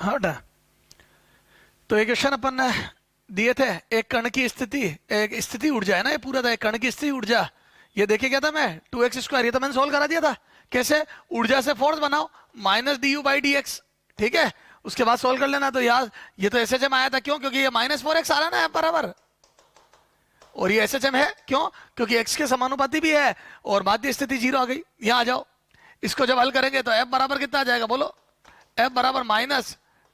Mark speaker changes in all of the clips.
Speaker 1: हाँ बेटा, तो एक क्वेश्चन अपन ने दिए थे, एक कण की स्थिति, एक स्थिति ऊर्जा है ना, ये पूरा था एक कण की स्थिति ऊर्जा। ये देखे क्या था मैं, 2x², ये तो मैंने सोल्व करा दिया था। कैसे? ऊर्जा से फोर्स बनाओ -du/dx, ठीक है, उसके बाद सोल्व कर लेना। तो यार ये तो एसएचएम आया था, क्यों? क्योंकि ये -4x आ रहा है ना बराबर, और ये एसएचएम है क्यों? क्योंकि x के समानुपाती भी है और माध्य स्थिति 0 आ गई। यहां आ जाओ, इसको जब हल करेंगे तो f बराबर कितना आ जाएगा बोलो? f बराबर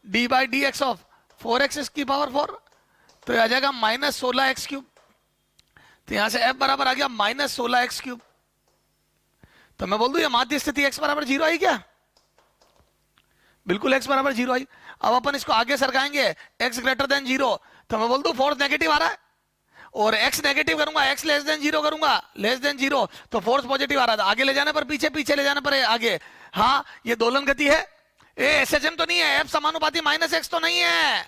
Speaker 1: -d/dx ऑफ 4x⁴, तो आ जाएगा -16x³। तो यहां से f बराबर आ गया -16x³। तो मैं बोल दूं ये माध्य स्थिति x बराबर 0 आई क्या? बिल्कुल x बराबर 0 आई। अब अपन इसको आगे सरकाएंगे x>0, तो मैं बोल दूं फोर्स नेगेटिव आ रहा है, और x नेगेटिव करूंगा, x <0 करूंगा, <0, तो फोर्स पॉजिटिव आ रहा था। आगे ले जाने पर पीछे, पीछे ले जाने पर आगे। हाँ, ये दोलन गति है। एसएचएम तो नहीं है, f समानुपाती -x तो नहीं है,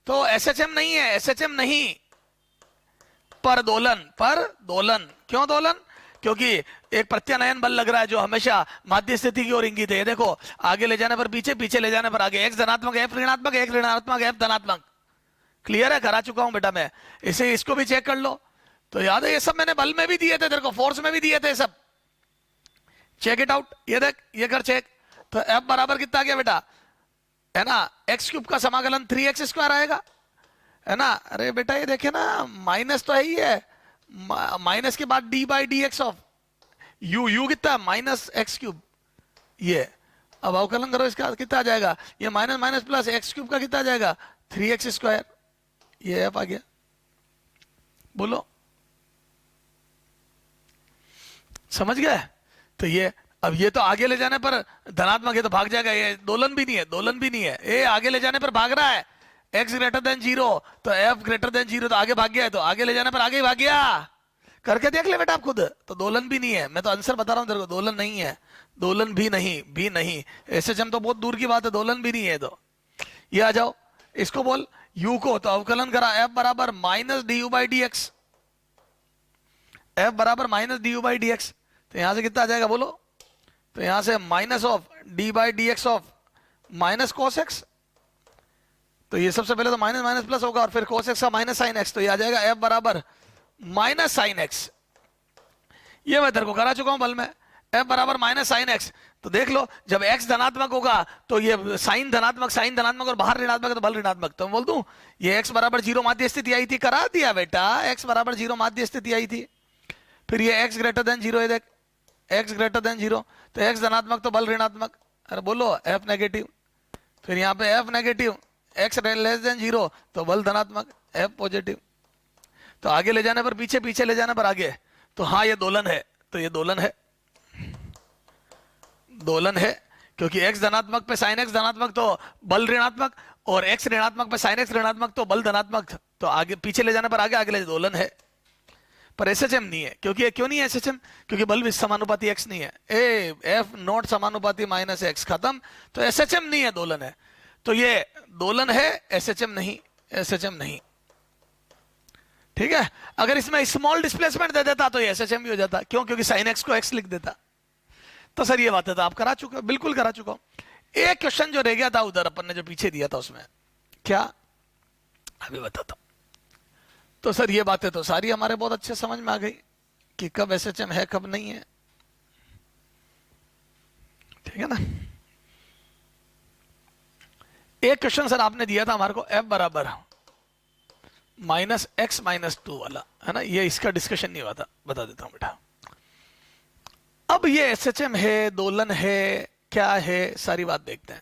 Speaker 1: तो एसएचएम नहीं है, एसएचएम नहीं, पर दोलन, पर दोलन। क्यों दोलन? क्योंकि एक प्रत्यानयन बल लग रहा है जो हमेशा माध्य स्थिति की ओर इंगित है। ये देखो, आगे ले जाने पर पीछे, पीछे ले जाने पर आगे, x धनात्मक, f ऋणात्मक, x ऋणात्मक, f धनात्मक। क्लियर है? करा चुका हूं बेटा मैं, इसे इसको भी चेक कर लो। तो याद है ये सब मैंने बल में भी दिए थे तेरे को, फोर्स में भी दिए थे सब। चेक इट आउट, ये देख, ये कर चेक। तो f बराबर कितना आ गया बेटा, है ना, x³ का समाकलन 3x² आएगा, है ना। अरे बेटा ये देखे ना, माइनस तो है ही है, माइनस के बाद d/dx ऑफ u कितना, -x³। ये अब अवकलन करो, इसका कितना आ जाएगा, ये माइनस माइनस प्लस x³ का कितना आ जाएगा, 3x²। ये f आ गया, बोलो समझ गए? तो ये अब ये तो आगे ले जाने पर धनात्मक है तो भाग जाएगा, ये दोलन भी नहीं है, दोलन भी नहीं है, ये आगे ले जाने पर भाग रहा है, x>0 तो f>0 तो आगे भाग गया है, तो आगे ले जाने पर आगे ही भाग गया। करके देख ले बेटा आप खुद। तो दोलन भी नहीं है, मैं तो आंसर बता रहा हूं तेरे को, दोलन नहीं है, दोलन भी नहीं, भी नहीं। एसएचएम तो बहुत दूर की बात है, दोलन भी नहीं है। तो ये आ जाओ, इसको बोल u को, तो अवकलन करा, f बराबर -du/dx, f बराबर -du/dx। तो यहां से कितना आ जाएगा बोलो? तो यहां से minus of d/dx of -cos x। तो ये सबसे पहले तो माइनस माइनस प्लस होगा, और फिर cos x का -sin x, तो ये आ जाएगा f बराबर -sin x। ये मैं तेरे को करा चुका हूं बल में, f बराबर -sin x। तो देख लो, जब x धनात्मक होगा तो ये साइन धनात्मक और बाहर ऋणात्मक है तो बल ऋणात्मक। तो मैं बोल दूं ये x बराबर 0 माध्य स्थिति आई थी, करा दिया बेटा, x बराबर 0 माध्य स्थिति आई थी। फिर ये x>0 है, देख x>0, तो x धनात्मक तो बल ऋणात्मक। अरे बोलो f नेगेटिव, फिर यहाँ पे f नेगेटिव, x<0 तो बल धनात्मक, f पॉजिटिव। तो आगे ले जाने पर पीछे, पीछे ले जाने पर आगे। तो हाँ ये दोलन है, तो ये दोलन है, दोलन है, क्योंकि x धनात्मक पे sin x धनात्मक तो बल ऋणात्मक, और x ऋणात्मक पे sin x ऋणात्मक तो बल धनात्मक। तो आगे पीछे ले जाने पर आगे, आगे ले दोलन है। पर एसएचएम नहीं है, क्योंकि क्यों नहीं है एसएचएम? क्योंकि बल भी समानुपाती x नहीं है, f0 समानुपाती -x, खत्म। तो एसएचएम नहीं है, दोलन है। तो ये दोलन है, एसएचएम नहीं, एसएचएम नहीं, ठीक है। अगर इसमें स्मॉल डिस्प्लेसमेंट दे देता तो ये एसएचएम भी हो जाता, क्यों? क्योंकि sin x को x लिख देता। तो सर ये बात है, तो आप करा चुके हो, बिल्कुल करा चुका हूं। एक क्वेश्चन जो रह गया था उधर अपन ने जो पीछे दिया था, उसमें क्या, अभी बताता हूं। तो सर ये बातें तो सारी हमारे बहुत अच्छे समझ में आ गई कि कब एसएचएम है कब नहीं है, ठीक है ना। एक क्वेश्चन सर आपने दिया था हमारे को, f बराबर -x-2 वाला, है ना, ये इसका डिस्कशन नहीं हुआ था, बता देता हूं बेटा। अब ये एसएचएम है, दोलन है, क्या है, सारी बात देखते हैं।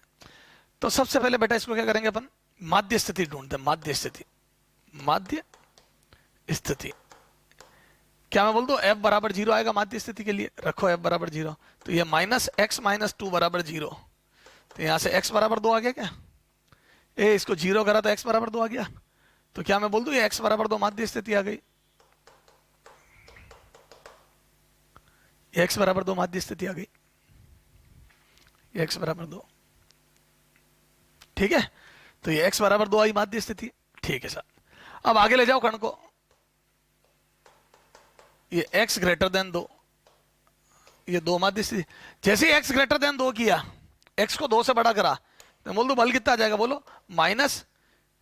Speaker 1: तो सबसे पहले बेटा इसको क्या करेंगे अपन, माध्य स्थिति ढूंढते हैं, माध्य स्थिति, माध्य स्थिति। क्या मैं बोल दूं f बराबर 0 आएगा माध्य स्थिति के लिए, रखो f बराबर 0, तो ये -x-2 बराबर 0। तो यहां से x बराबर 2 आ गया क्या, इसको 0 करा तो x बराबर 2 आ गया। तो क्या मैं बोल दूं ये x बराबर 2 माध्य स्थिति आ गई, x बराबर 2 माध्य स्थिति आ गई, x बराबर 2, ठीक है। तो ये x बराबर 2 आई माध्य स्थिति, ठीक है सर। अब आगे ले जाओ कण को, ये x>2, ये 2 माध्य स्थिति। जैसे ही x>2 किया, x को 2 से बड़ा करा, तो बोल दो बल कितना आ जाएगा, बोलो माइनस,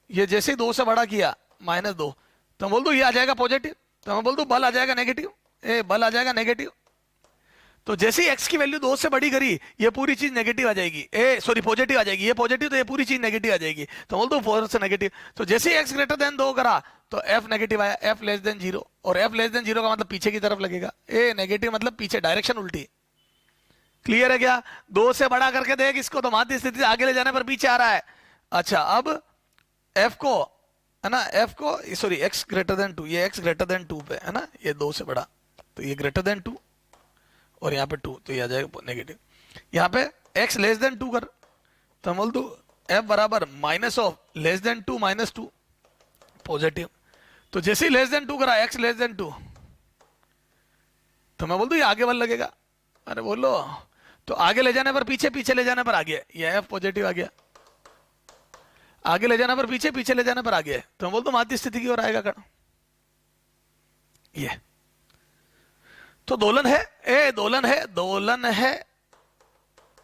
Speaker 1: ये जैसे ही 2 से बड़ा किया -2, तो बोल दो ये आ जाएगा पॉजिटिव, तो मैं बोल दू बल आ जाएगा नेगेटिव, बल आ जाएगा नेगेटिव। तो जैसे ही x की वैल्यू 2 से बड़ी करी, ये पूरी चीज नेगेटिव आ जाएगी, सॉरी पॉजिटिव आ जाएगी, ये पॉजिटिव तो ये पूरी चीज नेगेटिव आ जाएगी, तो बोल दो 4 से नेगेटिव। तो जैसे ही x ग्रेटर देन 2 करा तो f नेगेटिव आया, f लेस देन 0, और f लेस देन 0 का मतलब पीछे की तरफ लगेगा, नेगेटिव मतलब पीछे, डायरेक्शन उल्टी। क्लियर है क्या? 2 से बड़ा करके देख इसको, तो माध्य स्थिति से आगे ले जाने पर पीछे आ रहा है। अच्छा, अब f को, है ना, f को, सॉरी x ग्रेटर देन 2, ये x ग्रेटर देन 2 पे है ना, ये 2 से बड़ा, तो ये ग्रेटर देन 2 और यहाँ पे 2, तो ये आ जाएगा नेगेटिव। यहाँ पे x लेस देन 2 कर, तो बोल दू f बराबर minus of less than 2 -2 positive. तो जैसे ही लेस देन 2 करा, x लेस देन 2, तो मैं बोल दू ये आगे बल लगेगा। अरे बोलो, तो आगे ले जाने पर पीछे, पीछे ले जाने पर आगे, ये f पॉजिटिव आ गया, आगे ले जाने पर पीछे, पीछे ले जाने पर आगे, तो मैं बोल दू माध्य स्थिति की ओर आएगा कण, ये तो दोलन है, दोलन है, दोलन है,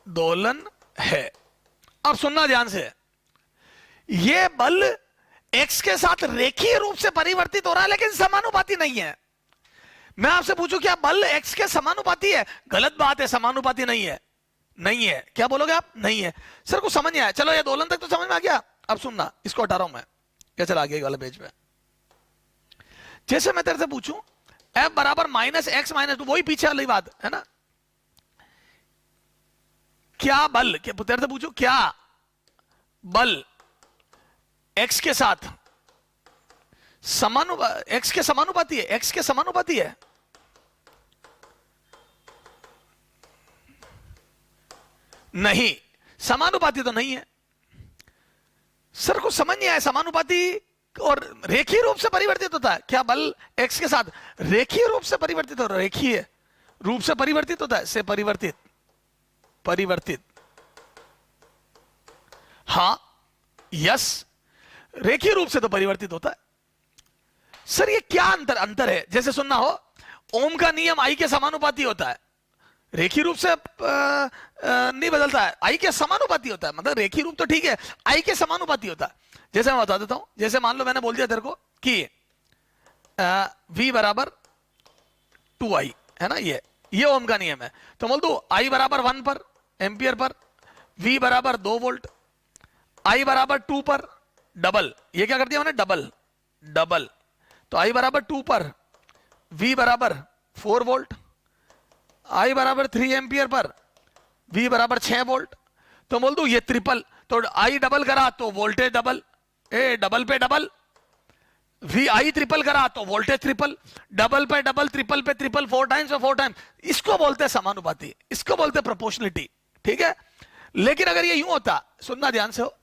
Speaker 1: दोलन है। अब सुनना ध्यान से, ये बल x के साथ रेखीय रूप से परिवर्तित हो रहा है लेकिन समानुपाती नहीं है। मैं आपसे पूछूं क्या बल x के समानुपाती है? गलत बात है, समानुपाती नहीं है, नहीं है। क्या बोलोगे आप? नहीं है। सर को समझ नहीं आया, चलो ये दोलन तक तो समझ में आ गया। अब सुनना, इसको हटा रहा हूं मैं, क्या चला आगे वाले पेज पे। जैसे मैं तेरे से पूछूं f बराबर -x -2, वही पीछे वाली बात है ना, क्या बल, तेरे से पूछूं क्या बल x के साथ x के समानुपाती है, x के समानुपाती है? नहीं, समानुपाती तो नहीं है। सर को समझ नहीं आया, समानुपाती और रेखीय रूप से परिवर्तित होता है। क्या बल x के साथ रेखीय रूप से परिवर्तित हो रहा है? रेखीय रूप से परिवर्तित होता है, से परिवर्तित, परिवर्तित, हाँ, यस, रेखीय रूप से तो परिवर्तित होता है। सर ये क्या अंतर है? जैसे सुनना हो, ओम का नियम आई के समानुपाती होता है, रेखीय रूप से नहीं बदलता है, आई के समानुपाती होता है। मतलब रेखीय रूप तो ठीक है, आई के समानुपाती होता है। जैसे मैं बता देता हूं, जैसे मान लो मैंने बोल दिया तेरे को कि v बराबर 2i है ना, ये ओम का नियम है, तो बोल दो i बराबर 1 पर एम्पियर पर, v बराबर 2 वोल्ट, i बराबर 2 पर डबल, ये क्या कर दिया मैंने, डबल डबल, तो i बराबर 2 पर, v बराबर 4 वोल्ट, i बराबर 3 एम्पियर पर, v बराबर 6 वोल्ट। तो बोल दू ये ट्रिपल, तो i डबल करा तो वोल्टेज डबल, डबल पे डबल, वी आई ट्रिपल करा तो वोल्टेज ट्रिपल, डबल पे डबल, ट्रिपल पे ट्रिपल, 4 टाइम्स पे 4 टाइम्स। इसको बोलते हैं समानुपाती, इसको बोलते हैं प्रोपोर्शनलिटी, ठीक है। लेकिन अगर ये यूं होता, सुनना ध्यान से हो,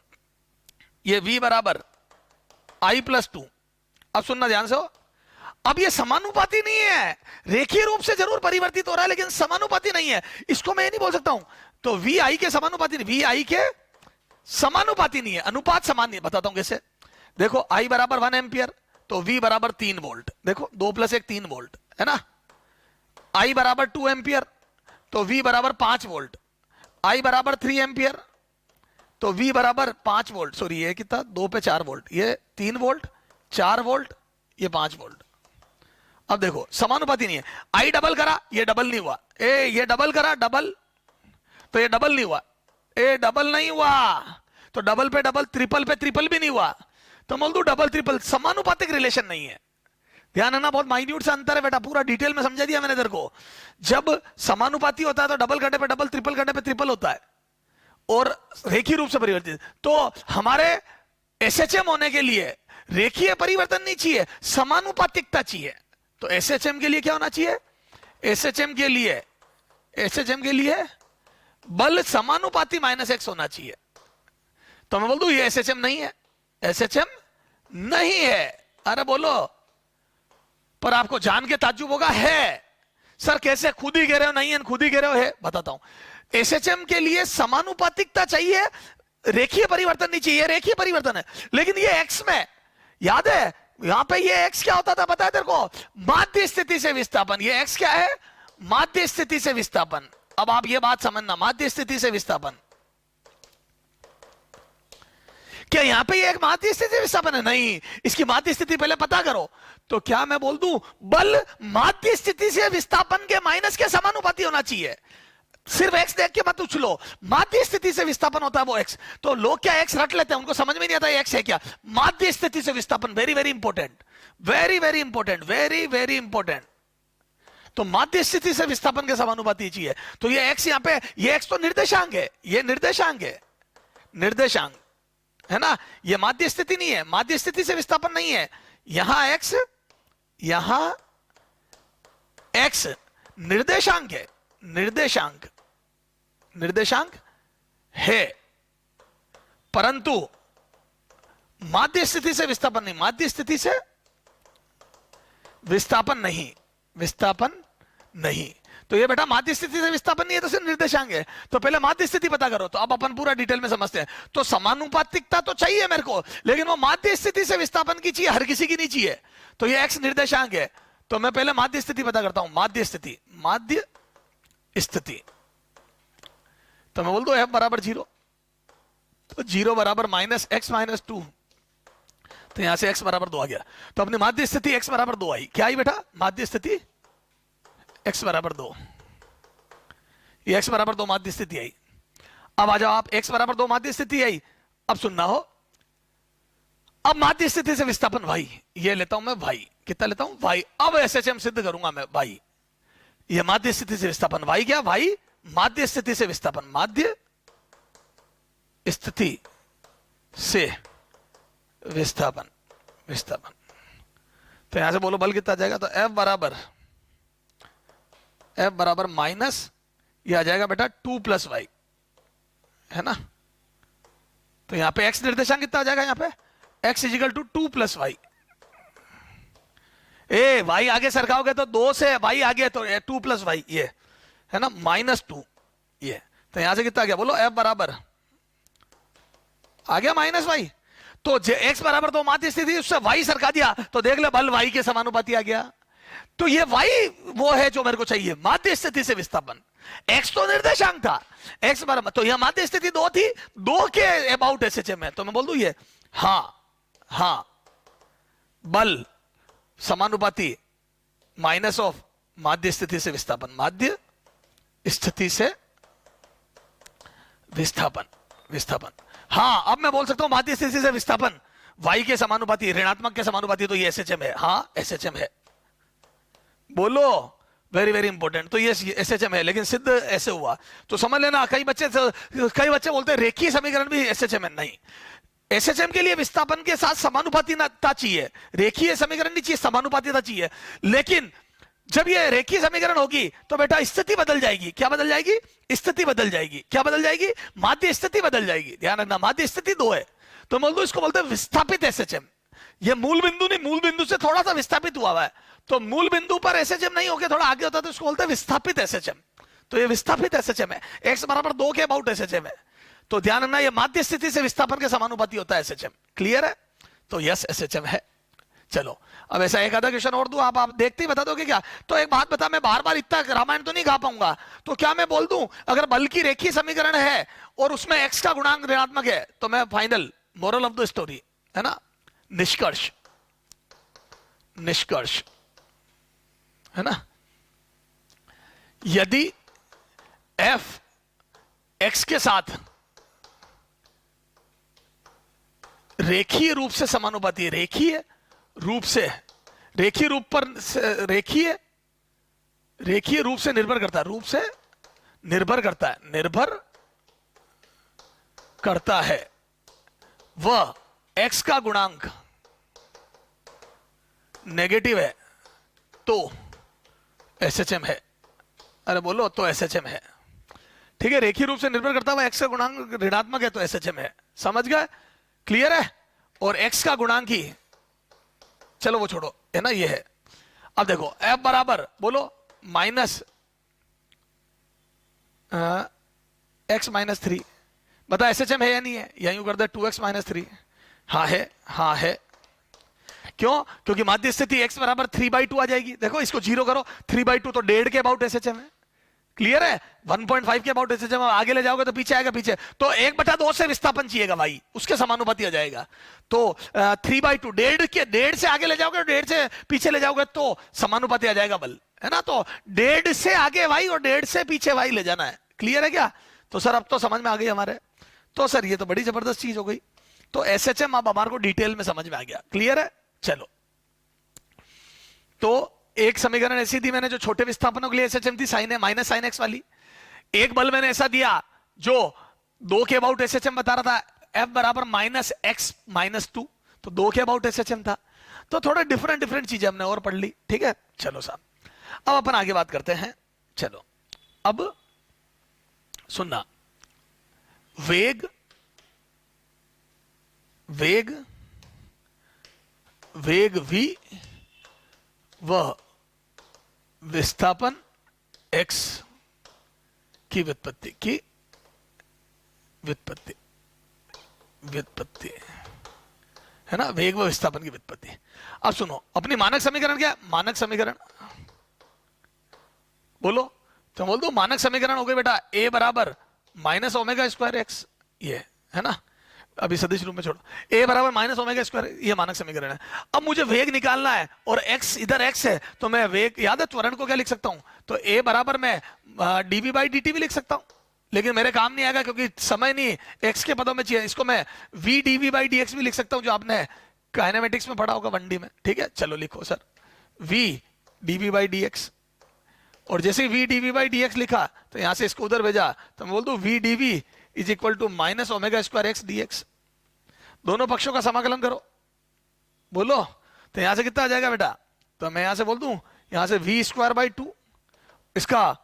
Speaker 1: ये v बराबर i प्लस 2, अब सुनना ध्यान से हो, अब ये समानुपाती नहीं है, रेखीय रूप से जरूर परिवर्तित हो रहा है लेकिन समानुपाती नहीं है। इसको मैं ये नहीं बोल सकता हूं तो वी आई के समानुपाती नहीं, वी आई के समानुपाती नहीं है, अनुपात समान नहीं है। बताता हूं कैसे, देखो I बराबर 1 एम्पियर तो V बराबर 3 वोल्ट, देखो 2 + 1 3 वोल्ट है ना। I बराबर 2 एम्पियर तो V बराबर 5 वोल्ट, I बराबर 3 एम्पियर तो V बराबर 5 वोल्ट, सॉरी ये कितना 2 पे 4 वोल्ट, ये 3 वोल्ट 4 वोल्ट, ये 5 वोल्ट। अब देखो समानुपाती नहीं है, I डबल करा ये डबल नहीं हुआ, ये डबल करा डबल तो ये डबल नहीं हुआ, डबल नहीं हुआ तो डबल पे डबल, ट्रिपल पे ट्रिपल भी नहीं हुआ, तो बोल दू डबल ट्रिपल, समानुपातिक रिलेशन नहीं है। ध्यान है ना, बहुत माइन्यूट सा अंतर है बेटा, पूरा डिटेल में समझा दिया मैंने तेरे को। जब समानुपाती होता है तो डबल घंटे पे डबल, ट्रिपल घंटे पे ट्रिपल होता है, और रेखीय रूप से परिवर्तित। तो हमारे एसएचएम होने के लिए रेखीय परिवर्तन नहीं चाहिए, समानुपातिकता चाहिए। तो एसएचएम के लिए क्या होना चाहिए, एसएचएम के लिए बल समानुपाती -x होना चाहिए। तो मैं बोल दूं ये एसएचएम नहीं है, एसएचएम नहीं है। अरे बोलो, पर आपको जान के ताज्जुब होगा, है सर कैसे, खुद ही कह रहे हो नहीं है, खुद ही कह रहे हो है। बताता हूं, एसएचएम के लिए समानुपातिकता चाहिए, रेखीय परिवर्तन नहीं चाहिए, रेखीय परिवर्तन है। लेकिन ये एक्स में याद है, यहां पे ये एक्स क्या होता था पता है तेरे को, माध्य स्थिति से विस्थापन। ये एक्स क्या है, माध्य स्थिति से विस्थापन। अब आप ये बात समझना, माध्य स्थिति से विस्थापन, क्या यहां पे ये एक माध्य स्थिति विस्थापन है? नहीं, इसकी माध्य स्थिति पहले पता करो। तो क्या मैं बोल दूं बल माध्य स्थिति से विस्थापन के माइनस के समानुपाती होना चाहिए। सिर्फ एक्स देख के मत उछलो, माध्य स्थिति से विस्थापन होता है वो एक्स। तो लोग क्या एक्स रट लेते हैं, उनको समझ में नहीं आता एक्स है क्या। माध्य स्थिति से विस्थापन, very very important, very very important, very very important. तो माध्य स्थिति से विस्थापन के समानुपाती चाहिए। तो ये एक्स यहां पे, ये एक्स तो निर्देशांक है, ये निर्देशांक है, निर्देशांक है ना, ये माध्य स्थिति नहीं है, माध्य स्थिति से विस्थापन नहीं है। यहां एक्स, यहां एक्स निर्देशांक है, निर्देशांक, निर्देशांक है, परंतु माध्य स्थिति से विस्थापन नहीं, माध्य स्थिति से विस्थापन नहीं, विस्थापन नहीं। तो ये बेटा माध्य स्थिति से विस्थापन नहीं है तो सिर्फ निर्देशांक है। तो पहले माध्य स्थिति पता करो। तो अब अपन पूरा डिटेल में समझते हैं। तो समानुपातिकता तो चाहिए मेरे को, लेकिन वो माध्य स्थिति से विस्थापन की चाहिए, हर किसी की नहीं चाहिए। तो ये एक्स निर्देशांक है, तो मैं पहले माध्य स्थिति पता करता हूं। माध्य स्थिति, माध्य स्थिति, तो मैं बोल दो एफ बराबर 0, तो 0 बराबर माइनस एक्स माइनस 2, तो यहां से एक्स बराबर 2 आ गया। तो अपनी माध्य स्थिति एक्स बराबर 2 आई। क्या आई बेटा? माध्य स्थिति एक्स बराबर 2, ये एक्स बराबर 2 माध्य स्थिति आई। अब आ जाओ आप, एक्स बराबर 2 माध्य स्थिति आई। अब सुनना हो, अब माध्य स्थिति से विस्थापन वाई, ये लेता हूं मैं वाई, कितना लेता हूं? वाई। अब एसएचएम सिद्ध करूंगा मैं वाई, ये माध्य स्थिति से विस्थापन वाई, क्या वाई माध्य स्थिति से विस्थापन, माध्य स्थिति से विस्थापन, विस्थापन। तो यहां से बोलो बल कितना जाएगा? तो एफ बराबर माइनस, ये आ जाएगा बेटा 2 + वाई, है ना। तो यहां पे एक्स निर्देशांक कितना आ जाएगा? यहां पे x = 2 + वाई। ए वाई आगे सरकाओगे तो 2 से वाई आगे, तो 2 + वाई, ये है ना, -2 ये। तो यहां से कितना आ गया बोलो? एफ बराबर आ गया -वाई। तो x बराबर 2 माध्य स्थिति, उससे वाई सरका दिया, तो देख ले बल वाई के समानुपाती आ गया। तो ये वाई वो है जो मेरे को चाहिए, माध्य स्थिति से विस्थापन। x तो निर्देशांक था, x बराबर, तो यहां माध्य स्थिति 2 थी, 2 के अबाउट एसएचएम है। तो मैं बोल दूं ये हाँ बल समानुपाती माइनस ऑफ माध्य स्थिति से विस्थापन, माध्य स्थिति से विस्थापन, विस्थापन। हाँ, अब मैं बोल सकता हूं माध्य स्थिति से विस्थापन y के समानुपाती, ऋणात्मक के समानुपाती, तो ये एसएचएम है। हाँ एसएचएम है, बोलो, वेरी वेरी इंपॉर्टेंट। तो ये एसएचएम है, लेकिन सिद्ध ऐसे हुआ तो समझ लेना। कई बच्चे बोलते हैं रेखीय समीकरण भी एसएचएम है, नहीं। एसएचएम के लिए विस्थापन के साथ समानुपातीता चाहिए, रेखीय समीकरण नहीं चाहिए, समानुपातीता चाहिए। लेकिन जब ये रेखीय समीकरण होगी तो बेटा स्थिति बदल जाएगी। क्या बदल जाएगी? स्थिति बदल जाएगी। क्या बदल जाएगी? माध्य स्थिति बदल जाएगी। ध्यान रखना, माध्य स्थिति 2 है, तो बोल दो इसको बोलते हैं विस्थापित एसएचएम। ये मूल बिंदु नहीं, मूल बिंदु से थोड़ा सा विस्थापित हुआ है, तो मूल बिंदु पर एसएचएम नहीं होकर थोड़ा आगे होता है, तो इसको बोलते हैं विस्थापित एसएचएम। तो ये विस्थापित एसएचएम है, x बराबर 2 के अबाउट एसएचएम है। तो ध्यान रखना, ये माध्य स्थिति से विस्थापन के समानुपाती होता है एसएचएम। क्लियर है? तो यस एसएचएम है। चलो अब ऐसा एक आधा क्वेश्चन और दूं, आप देखते ही बता दोगे क्या? तो एक बात बता, मैं बार बार इतना रामायण तो नहीं गा पाऊंगा, तो क्या मैं बोल दूं अगर बल की रेखीय समीकरण है और उसमें x का गुणांक ऋणात्मक है, तो मैं final moral of the story है ना, निष्कर्ष, निष्कर्ष है ना, यदि f x के साथ रेखीय रूप से समानुपाती है, रेखीय रूप से, रेखीय रूप पर रेखीय रूप से निर्भर करता है, रूप से निर्भर करता है, निर्भर करता है, वह x का गुणांक नेगेटिव है तो एसएचएम है। अरे बोलो, तो एसएचएम है। ठीक है, रेखीय रूप से निर्भर करता हुआ x का गुणांक ऋणात्मक है तो एसएचएम है। समझ गए? क्लियर है? और x का गुणांक ही, चलो वो छोड़ो, है ना, ये है। अब देखो f बराबर बोलो माइनस x - 3, बता एसएचएम है या नहीं है? या यूं कर दे 2x - 3। हाँ है, हाँ है। क्यों? क्योंकि माध्य स्थिति x बराबर 3/2 आ जाएगी। देखो इसको 0 करो, 3/2 तो 1.5 के अबाउट एसएचएम है। क्लियर है? 1.5 के अबाउट ऐसे जब आगे ले जाओगे तो पीछे आएगा पीछे, तो 1/2 से विस्थापन चाहिएगा भाई, उसके समानुपाती आ जाएगा। तो 3/2 डेढ़ से आगे ले जाओगे, डेढ़ से पीछे ले जाओगे तो समानुपाती आ जाएगा बल, है ना? तो डेढ़ से आगे भाई और डेढ़ से पीछे भाई ले जाना है। क्लियर है क्या? तो सर अब तो समझ में आ गई हमारे। तो सर ये तो बड़ी जबरदस्त चीज हो गई। तो एसएचएम अब हमारे को डिटेल में समझ में आ गया। क्लियर है? चलो, तो एक समीकरण ऐसी थी मैंने जो छोटे विस्थापनों के लिए एसएचएम थी, साइन माइनस साइन एक्स वाली। एक बल मैंने ऐसा दिया जो 2 के अबाउट एसएचएम बता रहा था, एफ बराबर -x-2, तो 2 के अबाउट एसएचएम था। तो थोड़ा डिफरेंट चीजें हमने और पढ़ ली। ठीक है, चलो साहब, अब अपन आगे बात करते हैं। चलो, अब सुनना, वेग v वह विस्थापन x की व्युत्पत्ति है ना, वेग व विस्थापन की व्युत्पत्ति। अब सुनो, अपनी मानक समीकरण क्या है? मानक समीकरण बोलो, तो बोल दो मानक समीकरण हो गई बेटा, a बराबर -ω²x, ये है ना, अभी सदिश रूप में छोड़ो, a बराबर -ω², ये मानक समीकरण है। अब मुझे वेग निकालना है और x इधर x है, तो मैं वेग, याद है त्वरण को क्या लिख सकता हूं? तो a बराबर मैं dv/dt भी लिख सकता हूं, लेकिन मेरे काम नहीं आएगा क्योंकि समय नहीं x के पदों में चाहिए। इसको मैं v dv/dx भी लिख सकता हूं, जो आपने काइनेमेटिक्स में पढ़ा होगा 1D में। ठीक है, चलो लिखो सर, v dv/dx, और जैसे v dv/dx लिखा तो यहां से इसको उधर भेजा, तो मैं बोल दूं v dv is equal to -ω²x dx। दोनों पक्षों का समाकलन करो, बोलो, तो यहां से कितना आ जाएगा बेटा? तो मैं यहां से बोल दूं, यहां से v²/2, इसका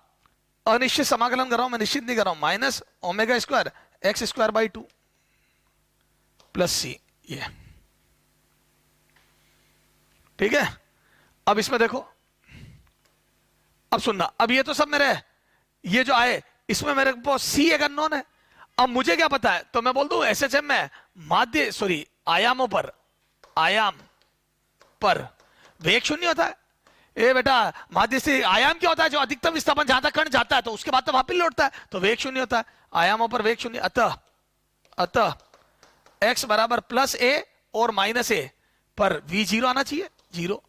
Speaker 1: अनिश्चित समाकलन कर रहा हूं मैं, निश्चित नहीं कर रहा हूं, -ω²x²/2 प्लस c, ये। ठीक है, अब इसमें देखो, अब सुनना, अब ये तो सब मेरे, ये जो आए इसमें मेरे को c एक अननोन है। अब मुझे क्या पता है? तो मैं बोल दूं एसएचएम में आयाम पर वेग शून्य होता है। ए बेटा, माध्य से आयाम क्या होता है? जो अधिकतम विस्थापन जहां तक कण जाता है तो उसके बाद तो वापस लौटता है, तो वेग शून्य होता है। आयामों पर वेग शून्य, अतः x बराबर +a और -a पर v 0 आना चाहिए, 0।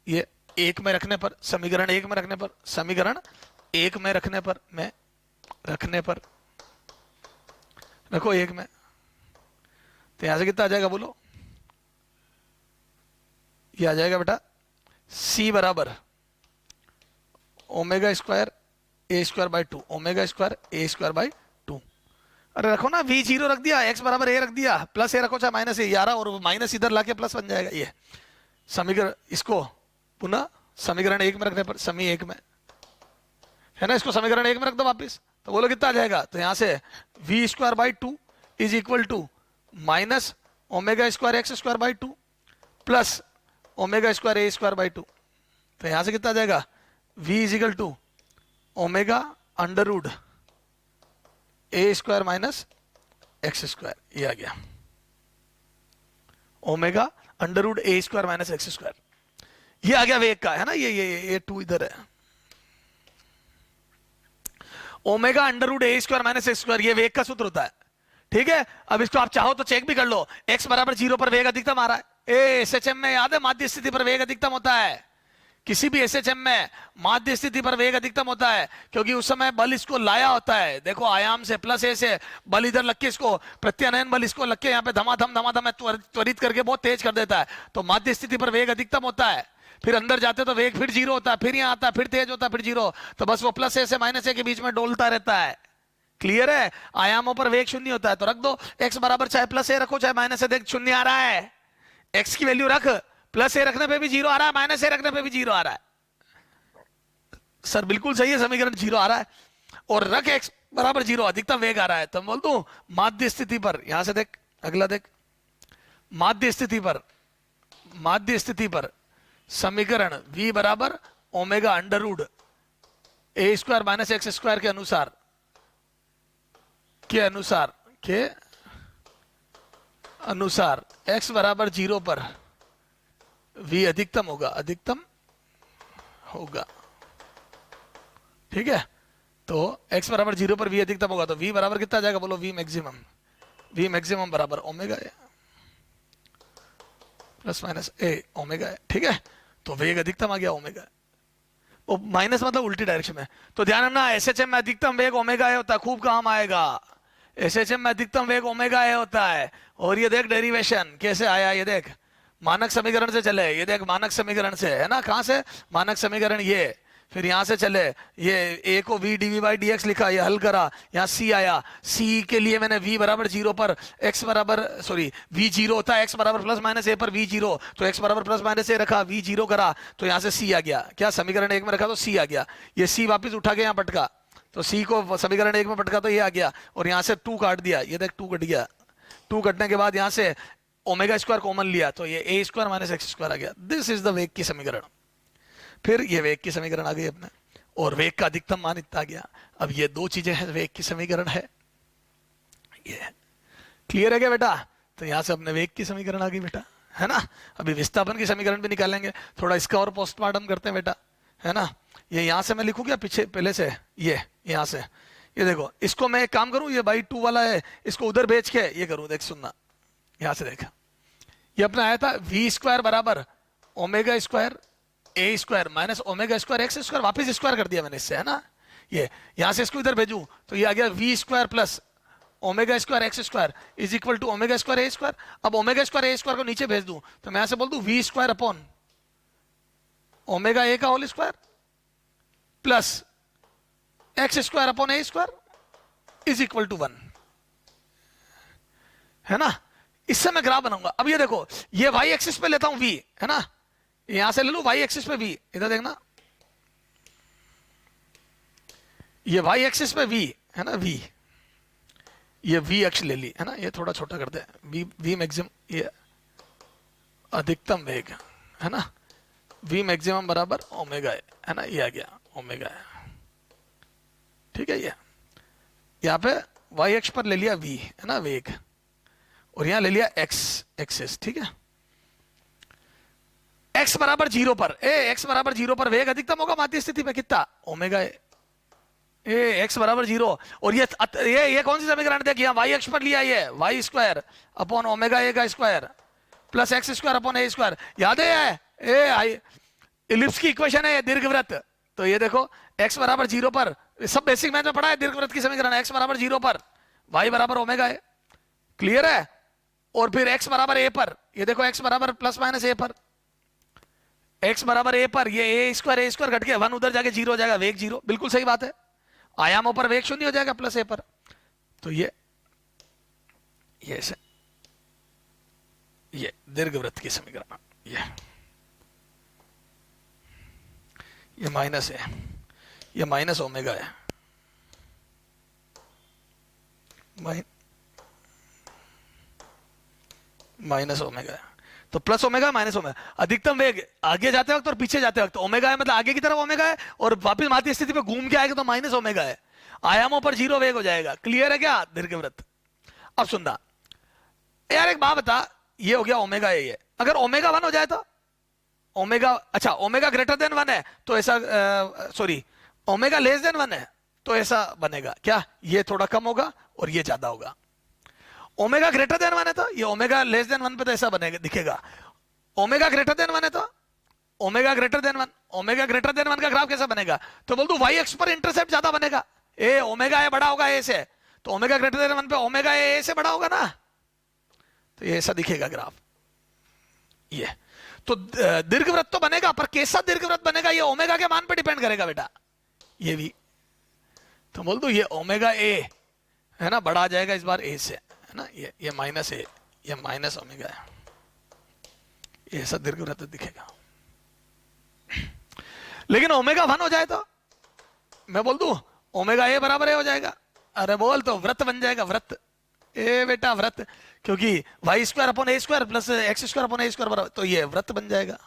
Speaker 1: ये 1 में रखने पर, समीकरण 1 में रखने पर रखो 1 में, तो यहां से कितना आ जाएगा बोलो? ये आ जाएगा बेटा c बराबर ω²a²/2, ω²a²/2। अरे रखो ना, v 0 रख दिया, x बराबर a रख दिया, प्लस a रखो चाहे माइनस a, 11 और माइनस इधर लाके प्लस बन जाएगा। ये समीकरण, इसको पुनः समीकरण 1 में रखने पर, समी 1 में है ना, इसको समीकरण 1 में रख दो वापिस, तो बोलो कितना आ जाएगा? तो यहां से v²/2 is equal to -ω²x²/2 plus ω²a²/2। तो यहां से कितना आ जाएगा? v is equal to ω√a² -x², ये आ गया ω√a² -x², ये आ गया वेग का, है ना। ये 2 इधर है, ω√a² -x², ये वेग का सूत्र होता है। ठीक है, अब इसको आप चाहो तो चेक भी कर लो, x बराबर 0 पर वेग अधिकतम आ रहा है। एसएचएम में याद है माध्य स्थिति पर वेग अधिकतम होता है, किसी भी एसएचएम में माध्य स्थिति पर वेग अधिकतम होता है, क्योंकि उस समय बल इसको लाया होता है। देखो आयाम से प्लस ए से बल इधर लग के, इसको प्रत्यानयन बल इसको लग के यहाँ पे धमाधम त्वरित करके बहुत तेज कर देता है, तो माध्य स्थिति पर वेग अधिकतम होता है। फिर अंदर जाते तो वेग फिर 0 होता है, फिर यहाँ आता है, फिर तेज होता है, फिर 0, तो बस वो प्लस ए से माइनस ए के बीच में डोलता रहता है। क्लियर है? आयामों पर वेग शून्य होता है, तो रख दो x बराबर, चाहे प्लस ए रखो चाहे माइनस ए, देख शून्य आ रहा है, x की वैल्यू रख, प्लस ए रखने पे भी 0 आ रहा है, माइनस ए रखने पे भी 0 आ रहा है। सर बिल्कुल सही है, समीकरण 0 आ रहा है, और रख x बराबर 0, अधिकतम वेग आ रहा है, तो बोल दूं माध्य स्थिति पर, यहां से देख, अगला देख, माध्य स्थिति पर समीकरण v बराबर ω√a² -x² के अनुसार x बराबर 0 पर v अधिकतम होगा। ठीक है, तो x बराबर 0 पर v अधिकतम होगा तो v बराबर कितना आ जाएगा, बोलो v मैक्सिमम। v मैक्सिमम बराबर ओमेगा है प्लस माइनस ए ओमेगा है, ठीक है। तो वेग अधिकतम आ गया ओमेगा, वो माइनस मतलब उल्टी डायरेक्शन में। तो ध्यान रखना एसएचएम में अधिकतम वेग ओमेगा ए होता है, खूब काम आएगा। एसएचएम में अधिकतम वेग ओमेगा ए होता है। और ये देख डेरिवेशन कैसे आया, ये देख मानक समीकरण से चले, ये देख मानक समीकरण से है ना, कहां से, मानक समीकरण ये, फिर यहां से चले, ये a को v dv बाई dx लिखा, ये हल करा, यहाँ c आया, c के लिए मैंने v बराबर 0 पर x बराबर सॉरी v 0 होता है x बराबर प्लस माइनस a पर v 0, तो x बराबर प्लस माइनस a रखा, v 0 करा, तो यहाँ से c आ गया, क्या समीकरण 1 में रखा तो c आ गया, ये c वापिस उठा के यहाँ पटका, तो c को समीकरण 1 में पटका तो ये आ गया, और यहाँ से 2 काट दिया, ये देख 2 कट गया, 2 कटने के बाद यहाँ से ओमेगा स्क्वायर कॉमन लिया तो ये a square minus x square आ गया। दिस इज द वेग की समीकरण। फिर ये वेग की समीकरण आ गई अपने, और वेग का अधिकतम मान इतना आ गया। अब ये दो चीजें हैं, वेग की समीकरण है, ये क्लियर है क्या बेटा। तो यहां से अपने वेग की समीकरण आ गई बेटा, है ना। अभी विस्थापन की समीकरण भी निकालेंगे, थोड़ा इसका और पोस्टमार्टम करते हैं बेटा, है ना। ये यहां से मैं लिखूं क्या पीछे पहले से, ये यहां से, ये देखो इसको मैं एक काम करूं, ये बाई 2 वाला है इसको उधर भेज के ये करूं, देख सुनना, यहां से देखा ये अपना आया था v स्क्वायर बराबर omega square a square minus omega square x square, वापिस स्क्वायर कर दिया मैंने इससे, है ना। ये यहां से इसको इधर भेजूं तो ये आ गया v square plus omega square x square is equal to omega square a square. अब ओमेगा स्क्वायर ए स्क्वायर को नीचे भेज दूं तो मैं यहां से बोल दूं v square upon omega a का whole square plus x square upon a square is equal to 1, है ना। इससे मैं ग्राफ बनाऊंगा। अब ये देखो ये वाई एक्सिस पे लेता हूं v, है ना, यहां से ले लूं वाई एक्सिस पे v, इधर देखना ये वाई एक्सिस पे v है ना, v ये v अक्ष ले ली, है ना, ये थोड़ा छोटा कर दे, v मैक्सिमम ये अधिकतम वेग, है ना, v मैक्सिमम बराबर ओमेगा है ना, ये आ गया ओमेगा है, ठीक है। ये यहां पे वाई अक्ष पर ले लिया v, है ना, वेग, और यहां ले लिया x एक्सिस, ठीक है। x बराबर 0 पर x बराबर 0 पर वेग अधिकतम होगा माध्य स्थिति में कितना, ओमेगा ए x बराबर 0, और ये कौन सी समीकरण देखिए, y अक्ष पर लिया ये y square upon omega a का square plus x square upon a square, याद है ये इलिप्स की इक्वेशन है, दीर्घवृत्त। तो ये देखो x बराबर 0 पर, सब बेसिक मैथ में पढ़ा है दीर्घवृत्त की समीकरण, x बराबर 0 पर y बराबर ओमेगा ए, क्लियर है। और फिर x बराबर a पर, ये देखो x बराबर प्लस माइनस a पर, x बराबर a पर ये a स्क्वायर घट के 1 उधर जाके 0 हो जाएगा, वेग 0, बिल्कुल सही बात है, आयामों पर वेग 0 हो जाएगा प्लस a पर। तो ये दीर्घवृत्त की समीकरण, ये माइनस है, ये माइनस ओमेगा है, माइनस ओमेगा है, तो प्लस ओमेगा माइनस ओमेगा, अधिकतम वेग आगे जाते वक्त और पीछे जाते वक्त ओमेगा है, मतलब आगे की तरफ ओमेगा है, और वापस माध्य स्थिति पे घूम के आएगा तो माइनस ओमेगा है, आयामों पर 0 वेग हो जाएगा, क्लियर है क्या दीर्घवृत्त। अब सुनना यार एक बात बता, ये हो गया ओमेगा ए, अगर ओमेगा 1 हो जाए तो ओमेगा, अच्छा ओमेगा ग्रेटर देन 1 है तो ऐसा सॉरी ओमेगा लेस देन 1 है तो ऐसा बनेगा क्या, ये थोड़ा कम होगा और ये ज्यादा होगा। ओमेगा ग्रेटर देन 1 है तो ये ओमेगा लेस देन 1 पे तो ऐसा बनेगा दिखेगा, ओमेगा ग्रेटर देन 1 है तो omega greater than 1, omega greater than 1 का ग्राफ कैसा बनेगा, तो बोल दो वाई एक्स पर इंटरसेप्ट ज्यादा बनेगा, ए ओमेगा ए बड़ा होगा ए से, तो ओमेगा ग्रेटर देन 1 पे ओमेगा ए से बड़ा होगा ना, तो ये ऐसा दिखेगा ग्राफ। ये तो दीर्घवृत्त तो बनेगा, पर कैसा दीर्घवृत्त बनेगा ये ओमेगा के मान पे डिपेंड करेगा बेटा, ये भी तो बोल दो ये ओमेगा ए है ना, बड़ा आ जाएगा इस बार ए से, है ना, ये माइनस ए, ये माइनस ओमेगा है, ये ऐसा दीर्घवृत्त दिखेगा। लेकिन ओमेगा 1 हो जाए तो मैं बोल दूं ओमेगा ए बराबर ए हो जाएगा, अरे बोल तो वृत्त बन जाएगा, वृत्त ए बेटा वृत्त, क्योंकि y square upon a square plus x square upon a square बराबर, तो ये वृत्त बन जाएगा।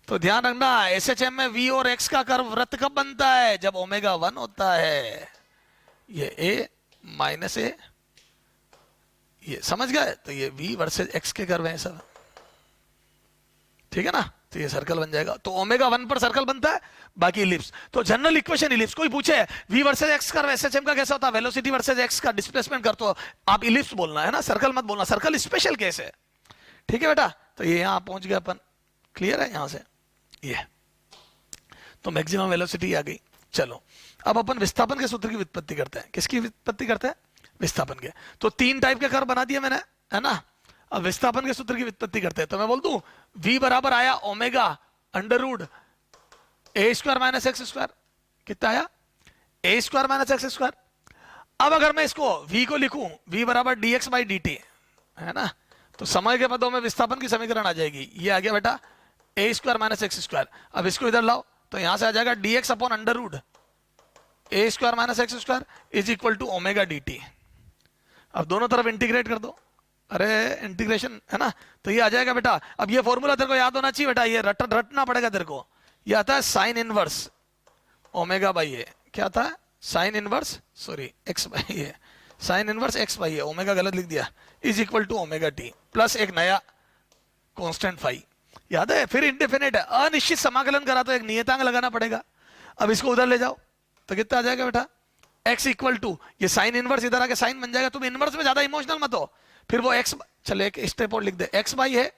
Speaker 1: तो ध्यान रखना एसएचएम में वी और एक्स का कर्व वृत्त कब बनता है, जब ओमेगा 1 होता है, ये ए माइनस ए, ये समझ गए, तो ये v वर्सेस x के कर्व है सब, ठीक है ना। तो ये सर्कल बन जाएगा। तो ओमेगा 1 पर सर्कल बनता है, बाकी इलिप्स। तो जनरल इक्वेशन इलिप्स। कोई पूछे v वर्सेस x का एसएचएम का कैसा होता है, वेलोसिटी वर्सेस x का डिस्प्लेसमेंट कर, तो आप इलिप्स बोलना है ना, सर्कल मत बोलना, सर्कल स्पेशल केस है। ठीक है बेटा, तो ये यहां पहुंच गया अपन, क्लियर है यहां से ये। तो मैक्सिमम वेलोसिटी आ गई। चलो अब अपन विस्थापन के सूत्र की व्युत्पत्ति करते हैं। किसकी व्युत्पत्ति करते हैं, विस्थापन के। तो 3 टाइप के कर्व बना दिए मैंने, है ना। अब विस्थापन के सूत्र की व्युत्पत्ति करते हैं। तो मैं बोल दूं v बराबर आया omega under root a square minus x square. कितना आया, ए स्क्वायर माइनस एक्स स्क्वायर। अब अगर मैं इसको v को लिखूं v बराबर dx बाई dt, है ना, तो समय के पदों में विस्थापन की समीकरण आ जाएगी। ये आ गया बेटा ए स्क्वायर माइनस एक्स स्क्वायर। अब इसको इधर लाओ तो यहां से आ जाएगा dx upon under root a square minus x square is equal to omega dt। अब दोनों तरफ इंटीग्रेट कर दो, अरे इंटीग्रेशन है ना, तो ये आ जाएगा बेटा। अब ये फॉर्मूला तेरे को याद होना चाहिए बेटा, ये रटना पड़ेगा तेरे को। ये आता है sine inverse omega by a. क्या आता है, sine inverse, sorry x by a, sine inverse x by a, omega गलत लिख दिया, is equal to omega t plus एक नया कांस्टेंट फाई। याद है, फिर इंडेफिनिट है, अनिश्चित समाकलन करा तो एक नियतांक लगाना पड़ेगा। अब इसको उधर ले जाओ तो कितना आ जाएगा बेटा, x इक्वल टू, ये साइन इनवर्स इधर आके साइन बन जाएगा। तुम इनवर्स में ज्यादा इमोशनल मत हो, फिर वो x, चले एक स्टेप और लिख दे, x बाई है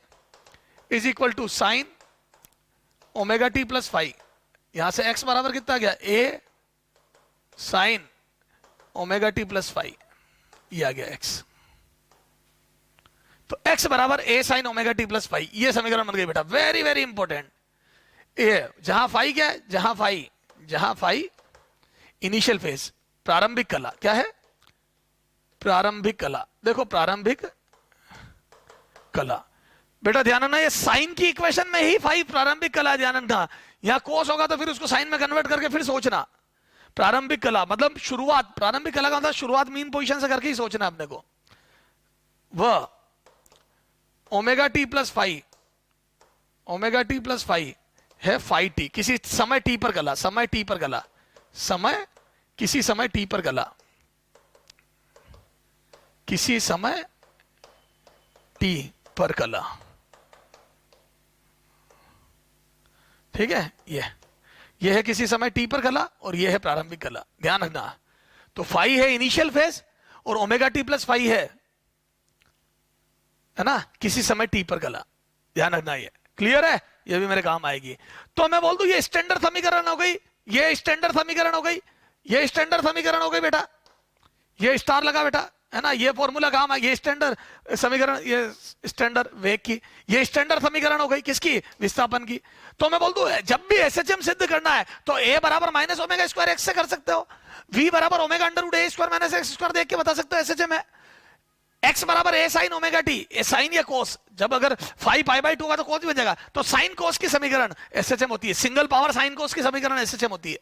Speaker 1: is equal to sine omega t plus phi. यहां से x बराबर कितना आ गया, a sine omega t plus phi, ये आ गया x। तो x बराबर a sine omega t plus phi, ये समीकरण बन गई बेटा, वेरी वेरी इंपॉर्टेंट। ये जहां फाई क्या है, जहां फाई इनिशियल फेज, प्रारंभिक कला, क्या है, प्रारंभिक कला। देखो प्रारंभिक कला बेटा, ध्यान रखना, ये साइन की इक्वेशन में ही फाई प्रारंभिक कला ध्यान रखना। यहां कोस होगा तो फिर उसको साइन में कन्वर्ट करके फिर सोचना। प्रारंभिक कला मतलब शुरुआत, प्रारंभिक कला का मतलब शुरुआत मीन पोजीशन से करके ही सोचना अपने को। वह omega t plus phi, omega t plus phi है फाई टी, किसी समय टी पर कला, समय टी पर कला, समय किसी समय टी पर कला, किसी समय टी पर कला। ठीक है, ये है किसी समय टी पर कला और ये है प्रारंभिक कला, ध्यान रखना। तो फाई है इनिशियल फेज और ओमेगा टी प्लस फाई है ना, किसी समय टी पर कला, ध्यान रखना। ये क्लियर है, ये भी मेरे काम आएगी। तो मैं बोल दूं ये स्टैंडर्ड समीकरण हो गई, ये स्टैंडर्ड समीकरण हो गई, ये स्टैंडर्ड समीकरण हो गई बेटा, ये स्टार लगा बेटा, है ना, ये फॉर्मूला काम है, ये स्टैंडर्ड समीकरण, ये स्टैंडर्ड वेग की, ये स्टैंडर्ड समीकरण हो गई किसकी, विस्थापन की। तो मैं बोल दूं जब भी एसएचएम सिद्ध करना है तो a बराबर माइनस ओमेगा स्क्वायर एक्स से कर सकते हो, v बराबर omega under root a square minus x square देख के बता सकते हो एसएचएम है, x बराबर a sine omega t, a sine या कोस, जब अगर फाई पाई बाई 2 होगा तो कोस भी बन जाएगा, तो साइन कोस की समीकरण एसएचएम होती है, सिंगल पावर साइन कोस की समीकरण एसएचएम होती है।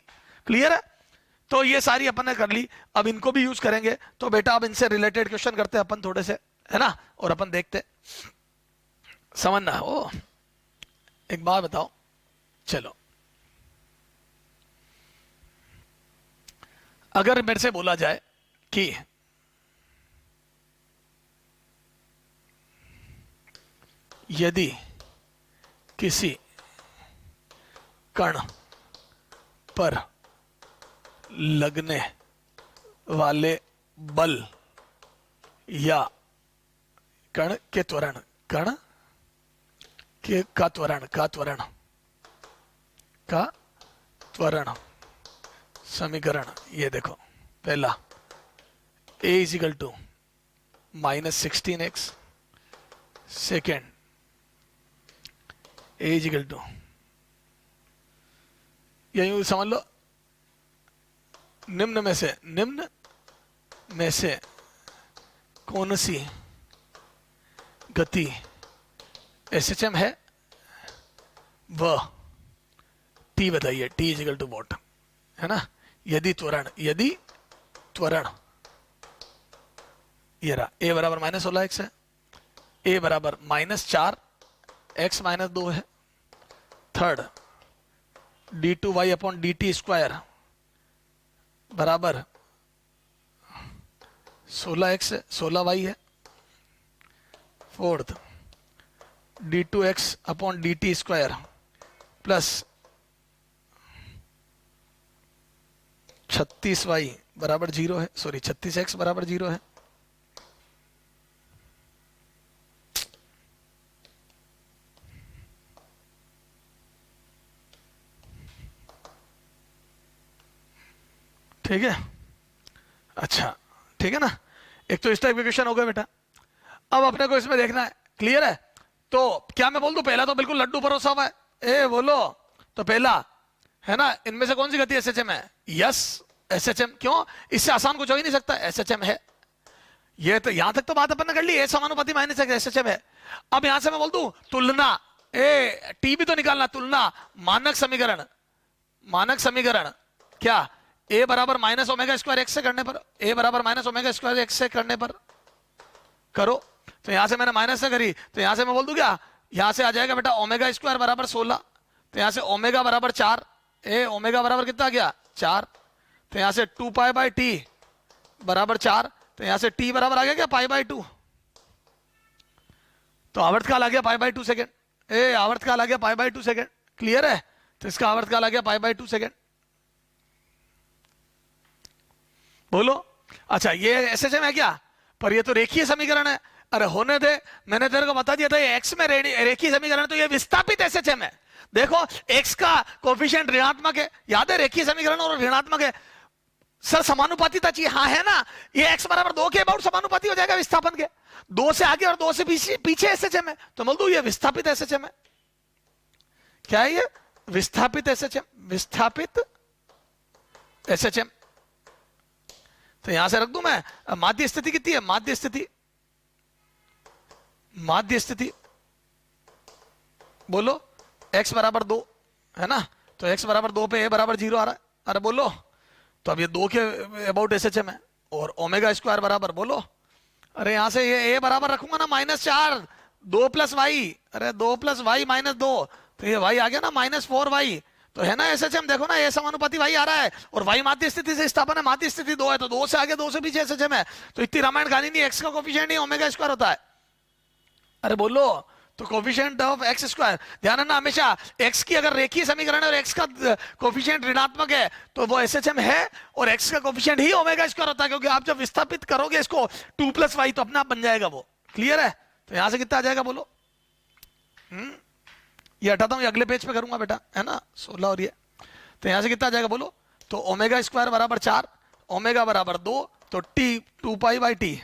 Speaker 1: क्लियर है, तो ये सारी अपन ने कर ली, अब इनको भी यूज करेंगे। तो बेटा अब इनसे रिलेटेड क्वेश्चन करते हैं अपन थोड़े से, है ना, और अपन देखते, समझना। ओ एक बात बताओ, चलो अगर मेरे से बोला जाए कि यदि किसी कण पर लगने वाले बल या कण के त्वरण, कण के का त्वरण समीकरण, ये देखो पहला a equal to -16x, second a equal to, यही समझ लो, निम्न में से कौन सी गति एसएचएम है, वह टी बताइए, टी इजिकल टू वॉट, है ना। यदि त्वरण ये रहा, a बराबर -16x है, a बराबर -4 x -2 है, third d2y upon dt square बराबर 16x 16y है, fourth d2x upon dt square plus 36y बराबर 0 है, सॉरी 36x बराबर 0 है। ठीक है, अच्छा ठीक है ना। एक तो इस टाइप के क्वेश्चन हो गए बेटा। अब अपने को इसमें देखना है, क्लियर है। तो क्या मैं बोल दूं, पहला तो बिल्कुल लड्डू परोसा हुआ है, ए बोलो। तो पहला है ना, इनमें से कौन सी गति एसएचएम है? Yes SHM. क्यों? इससे आसान कुछ हो ही नहीं सकता, एसएचएम है। ये तो यहां तक तो बात अपन ने कर ली, ए समानुपाती माइनस एसएचएम है। अब यहां से मैं बोल दूं तुलना, ए टी भी तो निकालना, तुलना मानक समीकरण, मानक समीकरण क्या, ए बराबर माइनस ओमेगा स्क्वायर एक्स से करने पर, ए बराबर माइनस ओमेगा स्क्वायर एक्स से करने पर करो। तो यहां से मैंने माइनस से करी, तो यहां से मैं बोल दूं क्या, यहां से आ जाएगा बेटा ओमेगा स्क्वायर बराबर 16, तो यहां से ओमेगा बराबर 4, ए ओमेगा बराबर कितना आ गया 4, तो यहां से 2 पाई बाई टी बराबर 4, तो यहां से टी बराबर आ गया क्या पाई बाई 2, तो आवर्तकाल आ गया पाई बाई 2 सेकेंड, ए आवर्तकाल आ गया पाई बाई 2 सेकेंड, क्लियर है। तो इसका आवर्तकाल आ गया पाई बाई 2 सेकेंड, बोलो। अच्छा ये एसएचएम है क्या, पर ये तो रेखीय समीकरण है। अरे होने दे, मैंने तेरे को बता दिया था ये एक्स में रेखीय समीकरण, तो ये विस्थापित एसएचएम है। देखो एक्स का कोफिशिएंट ऋणात्मक है, याद है रेखीय समीकरण और ऋणात्मक है सर, समानुपातिता चाहिए, हाँ है ना। ये एक्स बराबर 2 के अबाउट समानुपाती हो जाएगा विस्थापन के, 2 से आगे और 2 से पीछे एसएचएम है, तो बोल दो ये विस्थापित एसएचएम है। क्या है ये? विस्थापित एसएचएम, विस्थापित एसएचएम। तो यहां से रख दूं मैं, माध्य स्थिति कितनी है, माध्य स्थिति, माध्य स्थिति बोलो x बराबर 2 है ना, तो x बराबर 2 पे a बराबर 0 आ रहा है, अरे बोलो। तो अब ये 2 के अबाउट एसएचएम है, और ओमेगा स्क्वायर बराबर बोलो, अरे यहां से ये a बराबर रखूंगा ना -4, 2 प्लस वाई, अरे 2 प्लस वाई माइनस 2, तो ये y आ गया ना -4y, तो है ना एसएचएम, देखो ना ये समानुपाती y आ रहा है, और y माध्य स्थिति से स्थापन है, माध्य स्थिति 2 है, तो 2 से आगे 2 से पीछे एसएचएम है, तो इतनी रामायण कहानी नहीं, x का कोफिशिएंट नहीं ओमेगा स्क्वायर होता है, अरे बोलो। तो कोफिशिएंट ऑफ एक्स स्क्वायर, ध्यान रखना हमेशा, x की अगर रेखीय समीकरण है और x का कोफिशिएंट ऋणात्मक है तो वो एसएचएम है, और x का कोफिशिएंट ही ओमेगा स्क्वायर होता है, क्योंकि आप जब विस्थापित करोगे इसको 2 प्लस वाई तो अपने आप बन जाएगा वो, क्लियर है। तो यहां से कितना आ जाएगा बोलो, ये हटाता हूं, ये अगले पेज पे करूंगा बेटा, है ना 16, और ये तो यहां से कितना आ जाएगा बोलो, तो ओमेगा स्क्वायर बराबर 4, ओमेगा बराबर 2, तो T 2 pi by T,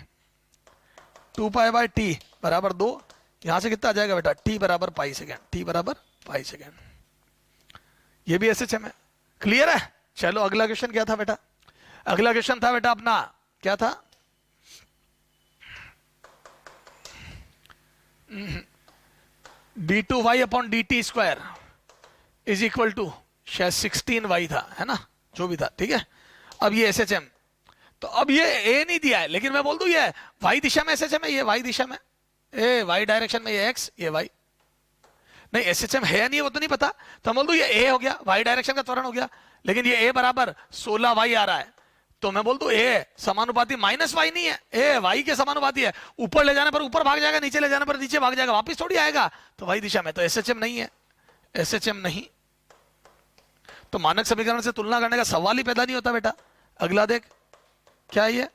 Speaker 1: 2 pi by T बराबर 2, यहां से कितना आ जाएगा बेटा, टी बराबर पाई सेकेंड, टी बराबर पाई सेकेंड, ये भी एसएचएम है, क्लियर है। चलो अगला क्वेश्चन क्या था बेटा, अगला क्वेश्चन था बेटा अपना, क्या था, d2y upon dt square is equal to शायद 16y था, है ना, जो भी था, ठीक है। अब ये एसएचएम, तो अब ये ए नहीं दिया है, लेकिन मैं बोल दूं ये y दिशा में एसएचएम है, ये y दिशा में, ए y डायरेक्शन में ये x, ये y, नहीं एसएचएम है या नहीं वो तो नहीं पता, तो हम बोल दूं ये a हो गया, y डायरेक्शन का त्वरण हो गया, लेकिन ये a बराबर 16y आ रहा है, तो मैं बोल दूं a समानुपाती माइनस y नहीं है, a y के समानुपाती है, ऊपर ले जाने पर ऊपर भाग जाएगा, नीचे ले जाने पर नीचे भाग जाएगा, वापिस थोड़ी आएगा, तो y दिशा में, तो एसएचएम नहीं है, एसएचएम नहीं, तो मानक समीकरण से तुलना करने का सवाल ही पैदा नहीं होता बेटा। अगला देख क्या है ये,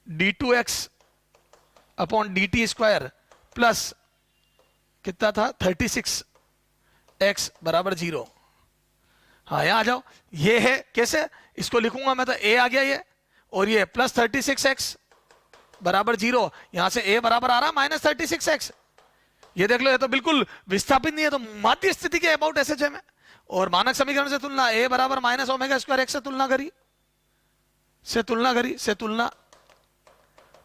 Speaker 1: d2x upon dt square plus कितना था 36x बराबर 0, हाँ यहां आ जाओ, ये है कैसे, इसको लिखूंगा मैं, तो a आ गया ये, और ये प्लस 36x बराबर 0, यहां से a बराबर आ रहा है -36x, ये देख लो, ये तो बिल्कुल विस्थापित नहीं है, तो माध्य स्थिति के अबाउट एसएचएम है, और मानक समीकरण से तुलना, a बराबर माइनस ओमेगा स्क्वायर एक्स से तुलना करी, से तुलना,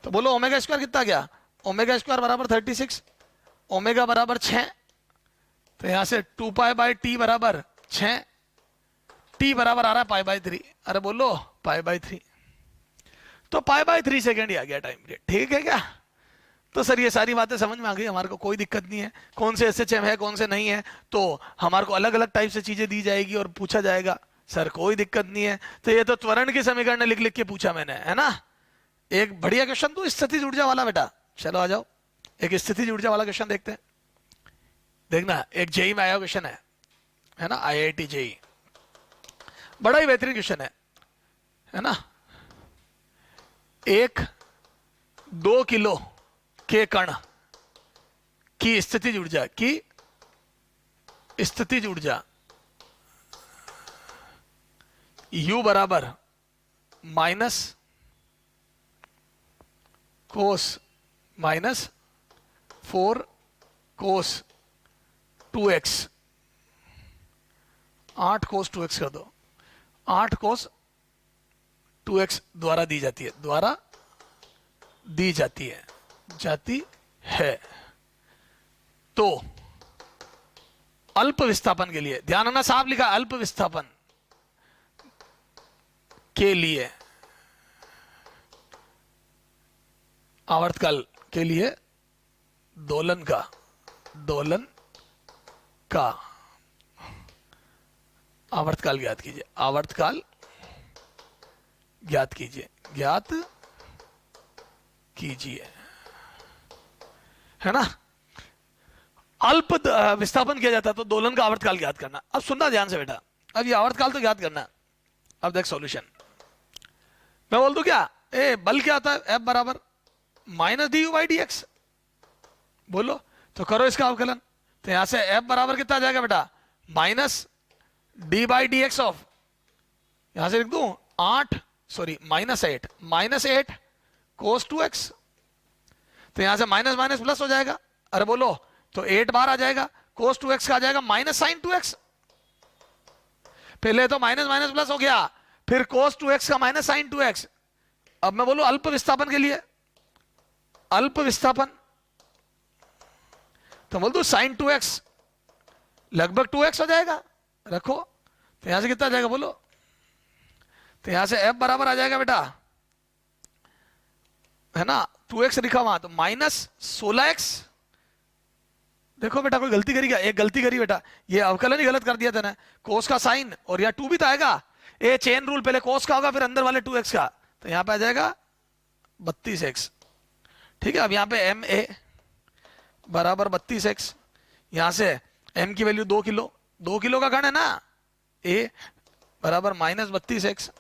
Speaker 1: तो बोलो ओमेगा स्क्वायर कितना गया, ओमेगा स्क्वायर बराबर 36, ओमेगा बराबर 6, तो यहां से 2 पाई बाई टी बराबर 6, टी बराबर आ रहा है पाई बाई 3, अरे बोलो पाई बाई 3, तो पाई बाई 3 सेकेंड ही आ गया टाइम पीरियड, ठीक है क्या। तो सर ये सारी बातें समझ में आ गई, हमारे को कोई दिक्कत नहीं है, कौन से एसएचएम है कौन से नहीं है, तो हमारे को अलग अलग टाइप से चीजें दी जाएगी और पूछा जाएगा, सर कोई दिक्कत नहीं है। तो ये तो त्वरण की समीकरण लिख लिख के पूछा मैंने, है ना। एक बढ़िया क्वेश्चन तो स्थितिज ऊर्जा वाला बेटा, चलो आ जाओ एक स्थितिज ऊर्जा वाला क्वेश्चन देखते हैं, देखना एक जेई में आया क्वेश्चन है, है ना, IIT JEE, बड़ा ही बेहतरीन क्वेश्चन है ना। 2 किलो के कण की स्थितिज ऊर्जा U बराबर माइनस कोस माइनस 4 कोस 2x, 8 कोस 2x कर दो, 8 कोस 2x द्वारा दी जाती है। तो अल्प विस्थापन के लिए, ध्यान रखना साफ लिखा, अल्प विस्थापन के लिए आवर्तकाल के लिए दोलन का आवर्तकाल ज्ञात कीजिए, है ना। अल्प विस्थापन किया जाता है तो दोलन का आवर्तकाल ज्ञात करना। अब सुनना ध्यान से बेटा, अब ये आवर्तकाल तो ज्ञात करना। अब देख सॉल्यूशन, मैं बोल दूं क्या, बल क्या आता है, F बराबर minus D you by D x, बोलो तो करो इसका अवकलन। तो यहां से F बराबर कितना आ जाएगा बेटा, minus D by D x of, यहां से लिख दूं माइनस 8 कोस 2x। तो यहां से माइनस माइनस प्लस हो जाएगा, अरे बोलो तो 8 बार आ जाएगा, कोस 2x का आ जाएगा माइनस साइन 2x। पहले तो माइनस माइनस प्लस हो गया, फिर कोस 2x का माइनस साइन 2x। अब मैं बोलूं अल्प विस्थापन के लिए, अल्प विस्थापन तो बोल दो साइन 2x लगभग 2x हो जाएगा, रखो तो यहां से कितना आ जाएगा बोलो, तो यहां से F बराबर आ जाएगा बेटा, है ना, 2x लिखा वहां तो माइनस 16x। देखो बेटा कोई गलती करी क्या, एक गलती करी बेटा, ये अवकलन ही गलत कर दिया था ना, कोस का साइन और यहाँ 2 भी तो आएगा, ये चेन रूल, पहले कोस का होगा फिर अंदर वाले 2x का, तो यहां पे आ जाएगा 32x। ठीक है, अब यहां पे MA बराबर 32x, यहां से M की वैल्यू 2 किलो का कण है ना, A बराबर माइनस 32x,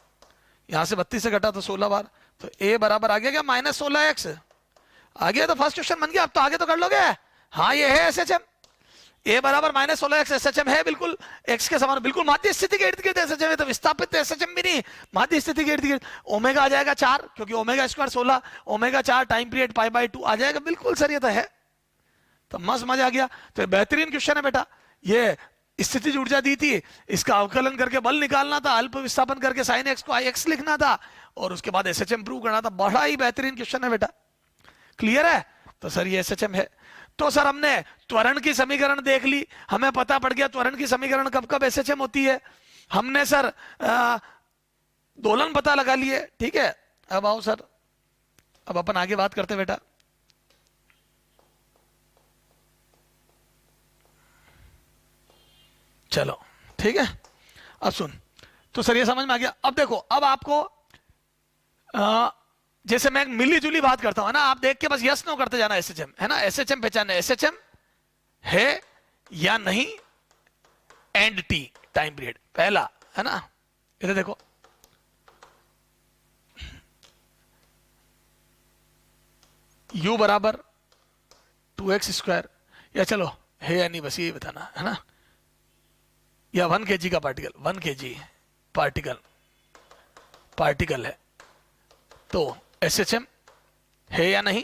Speaker 1: यहां से 32 से घटा तो 16 बार, तो A बराबर आ गया क्या माइनस 16x, आ गया। तो फर्स्ट क्वेश्चन बन गया, अब तो आगे तो कर लोगे। हाँ ये है SHM, A बराबर माइनस 16x SHM है, बिल्कुल x के समान, बिल्कुल माध्य स्थिति के इर्द गिर्द SHM है, तो विस्थापित SHM भी नहीं, माध्य स्थिति के इर्द गिर्द। ओमेगा आ जाएगा 4, क्योंकि omega square 16, omega 4 time period π/2 आ जाएगा, बिल्कुल सर ये तो है। तो मस्त मजा आ गया। तो बेहतरीन क्वेश्चन है बेटा, ये स्थितिज ऊर्जा दी थी, इसका अवकलन करके बल निकालना था, अल्प विस्थापन करके साइन x को IX लिखना था, और उसके बाद SHM प्रूव करना था। बड़ा ही बेहतरीन क्वेश्चन है बेटा, क्लियर है। तो सर ये SHM है। तो सर हमने त्वरण की समीकरण देख ली, हमें पता पड़ गया त्वरण की समीकरण कब कब SHM होती है, हमने सर दोलन पता लगा लिए। ठीक है, अब आओ सर, अब अपन आगे बात करते बेटा। चलो ठीक है, अब सुन, तो सर ये समझ में आ गया। अब देखो, अब आपको जैसे मैं मिली जुली बात करता हूं ना, आप देख के बस यस नो करते जाना, SHM है ना, SHM पहचानना, SHM है या नहीं, एंड T टाइम पीरियड पहला, है ना। इधर देखो, U बराबर 2x स्क्वायर, या चलो है या नहीं बस ये बताना, है ना, या 1 kg का पार्टिकल, 1 kg पार्टिकल है, तो SHM है या नहीं,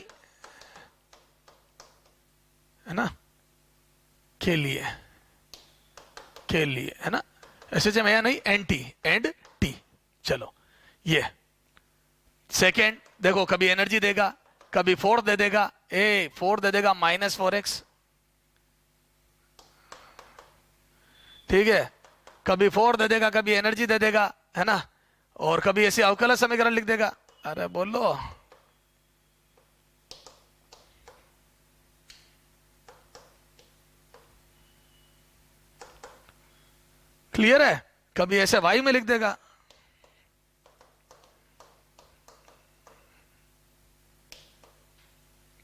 Speaker 1: है ना, के लिए है ना, SHM है या नहीं, एंड T। चलो ये सेकेंड देखो, कभी एनर्जी देगा, कभी फोर्स दे देगा, फोर्स दे देगा -4x, ठीक है, कभी फोर्स दे देगा, कभी एनर्जी दे देगा, है ना, और कभी ऐसे अवकलन समीकरण लिख देगा। अरे बोलो, क्लियर है, कभी ऐसे वायु में लिख देगा।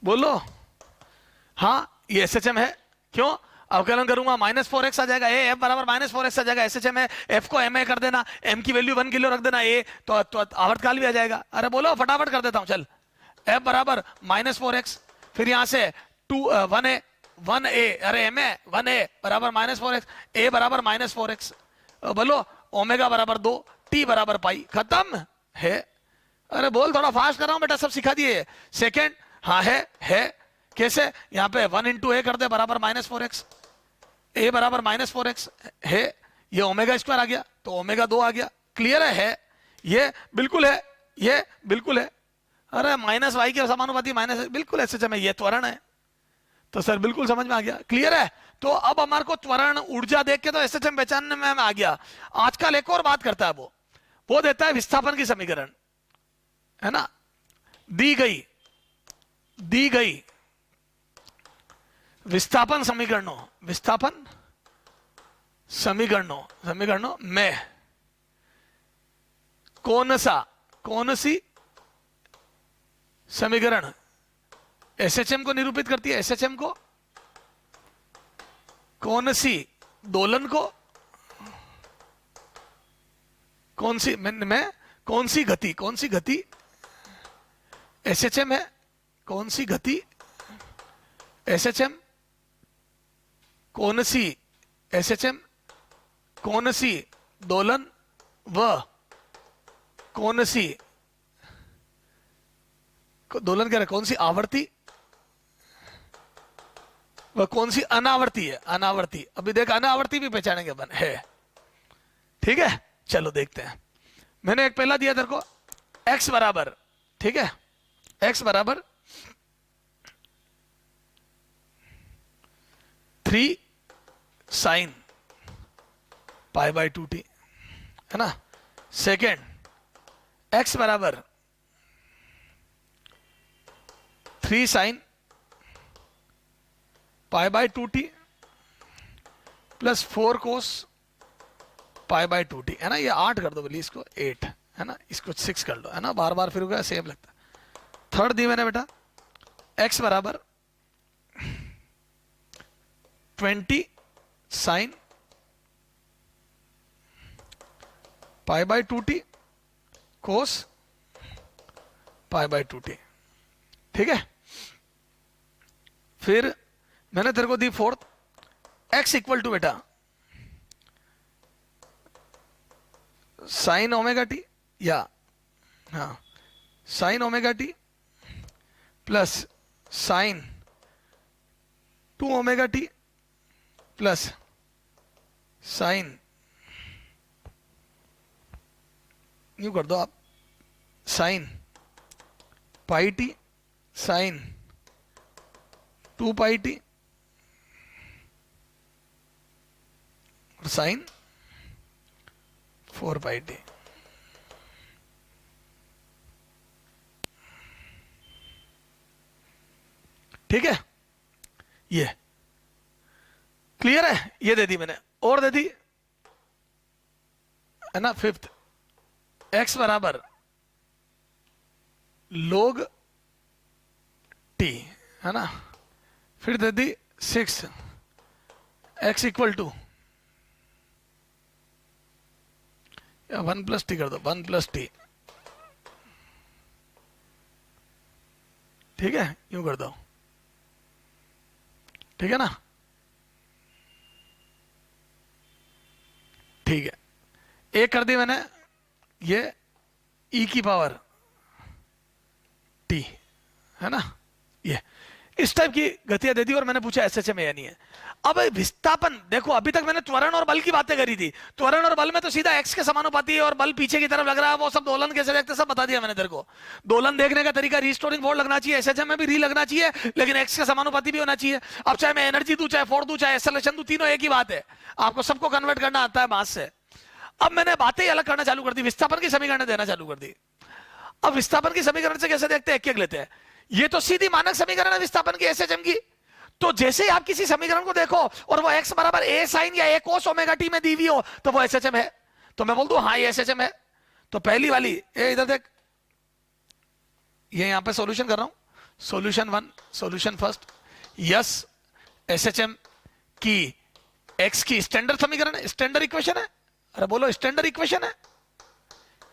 Speaker 1: बोलो हाँ, ये SHM है। क्यों? अवकलन करूंगा -4x आ जाएगा, ए एफ बराबर -4x आ जाएगा, एसएचएम है, एफ को एम ए कर देना, एम की वैल्यू 1 किलो रख देना, ए तो आवर्तकाल भी आ जाएगा। अरे बोलो फटाफट कर देता हूं, चल एफ बराबर -4x, फिर यहां से 1 ए, अरे एम ए 1 ए बराबर -4x, ए बराबर -4x, बोलो ओमेगा बराबर 2, टी बराबर पाई, खत्म है। अरे बोल, थोड़ा फास्ट कर रहा हूं बेटा, सब सिखा दिए। सेकेंड, हाँ है कैसे, यहां पे 1 इंटू ए कर दे बराबर -4x, ए बराबर -4x है, ये ओमेगा स्क्वायर आ गया तो ओमेगा 2 आ गया। क्लियर है? ये बिल्कुल है, ये बिल्कुल है। अरे माइनस वाई के समानुपाती माइनस, बिल्कुल एसएचएम है, ये त्वरण है। तो सर बिल्कुल समझ में आ गया, क्लियर है। तो अब हमारे को त्वरण ऊर्जा देख के तो एसएचएम पहचानने में आ गया। आजकल एक और बात करता है वो देता है विस्थापन की समीकरण, है ना, दी गई विस्थापन समीकरणों में कौन सी समीकरण एसएचएम को निरूपित करती है, एसएचएम को, कौन सी दोलन को, कौन सी गति एसएचएम है, कौन सी गति एसएचएम, कौन सी एसएचएम, कौन सी दोलन व कौन सी दोलन कह रहे, कौन सी आवर्ती वह कौन सी अनावर्ती है, अनावर्ती। अभी देख अनावर्ती भी पहचानेंगे अपन है, ठीक है। चलो देखते हैं। मैंने एक पहला दिया तेरे को x बराबर, ठीक है, x बराबर 3 sin π/2t, है ना। सेकेंड, x बराबर 3 sin π/2t plus 4 cos π/2t, है ना। ये 8 कर दो बोलिए, इसको 8, है ना, इसको 6 कर दो, है ना, बार बार फिर होगा, सेम लगता है। थर्ड दी मैंने बेटा x बराबर 20 sin π/2t cos π/2t, ठीक है। फिर मैंने तेरे को दी फोर्थ, x इक्वल टू बेटा साइन ओमेगा टी, या हाँ sine omega t plus sine 2 omega t plus sine, यूं कर दो आप, sine pi t sine 2 pi t और साइन 4 पाई टी। ठीक है, ये क्लियर है। ये दे दी मैंने, और दे दी, है ना। फिफ्थ, x बराबर log t, है ना। फिर दे दी 6, x equal to 1 plus t कर दो, 1 प्लस टी, ठीक है, यूं कर दो, ठीक है ना। ठीक है, एक कर दी मैंने, ये e की पावर t, है ना। ये इस टाइप की गतियां दे दी और मैंने पूछा एसएचएम है या नहीं है। अब विस्थापन देखो, अभी तक मैंने त्वरण और बल की बातें करी थी। त्वरण और बल में तो सीधा x के समानुपाती है और बल पीछे की तरफ लग रहा है, वो सब दोलन कैसे देखते सब बता दिया मैंने तेरे को। दोलन देखने का तरीका रीस्टोरिंग फोर्स लगना चाहिए, एसएचएम में भी री लगना चाहिए, लेकिन x के समानुपाती भी होना चाहिए। अब चाहे मैं एनर्जी दूं, चाहे फोर्स दूं, चाहे एक्सेलरेशन दूं, तीनों एक ही बात है। आपको सबको कन्वर्ट करना आता है मास से। अब मैंने बातें अलग करना चालू कर दी, विस्थापन की समीकरण देना चालू कर दी। अब विस्थापन की समीकरण से कैसे देखते हैं, एक एक लेते हैं। ये तो सीधी मानक समीकरण है विस्थापन की, एसएचएम की। तो जैसे ही आप किसी समीकरण को देखो और वो x बराबर a साइन या a कोस ओमेगा टी में दी हुई हो तो वो एसएचएम है। तो मैं बोल दूं हाँ ये एसएचएम है। तो पहली वाली, ये इधर देख, ये यहां पे सॉल्यूशन कर रहा हूं, solution 1, solution first, yes SHM कि x की स्टैंडर्ड समीकरण है, स्टैंडर्ड इक्वेशन है, अरे बोलो स्टैंडर्ड इक्वेशन है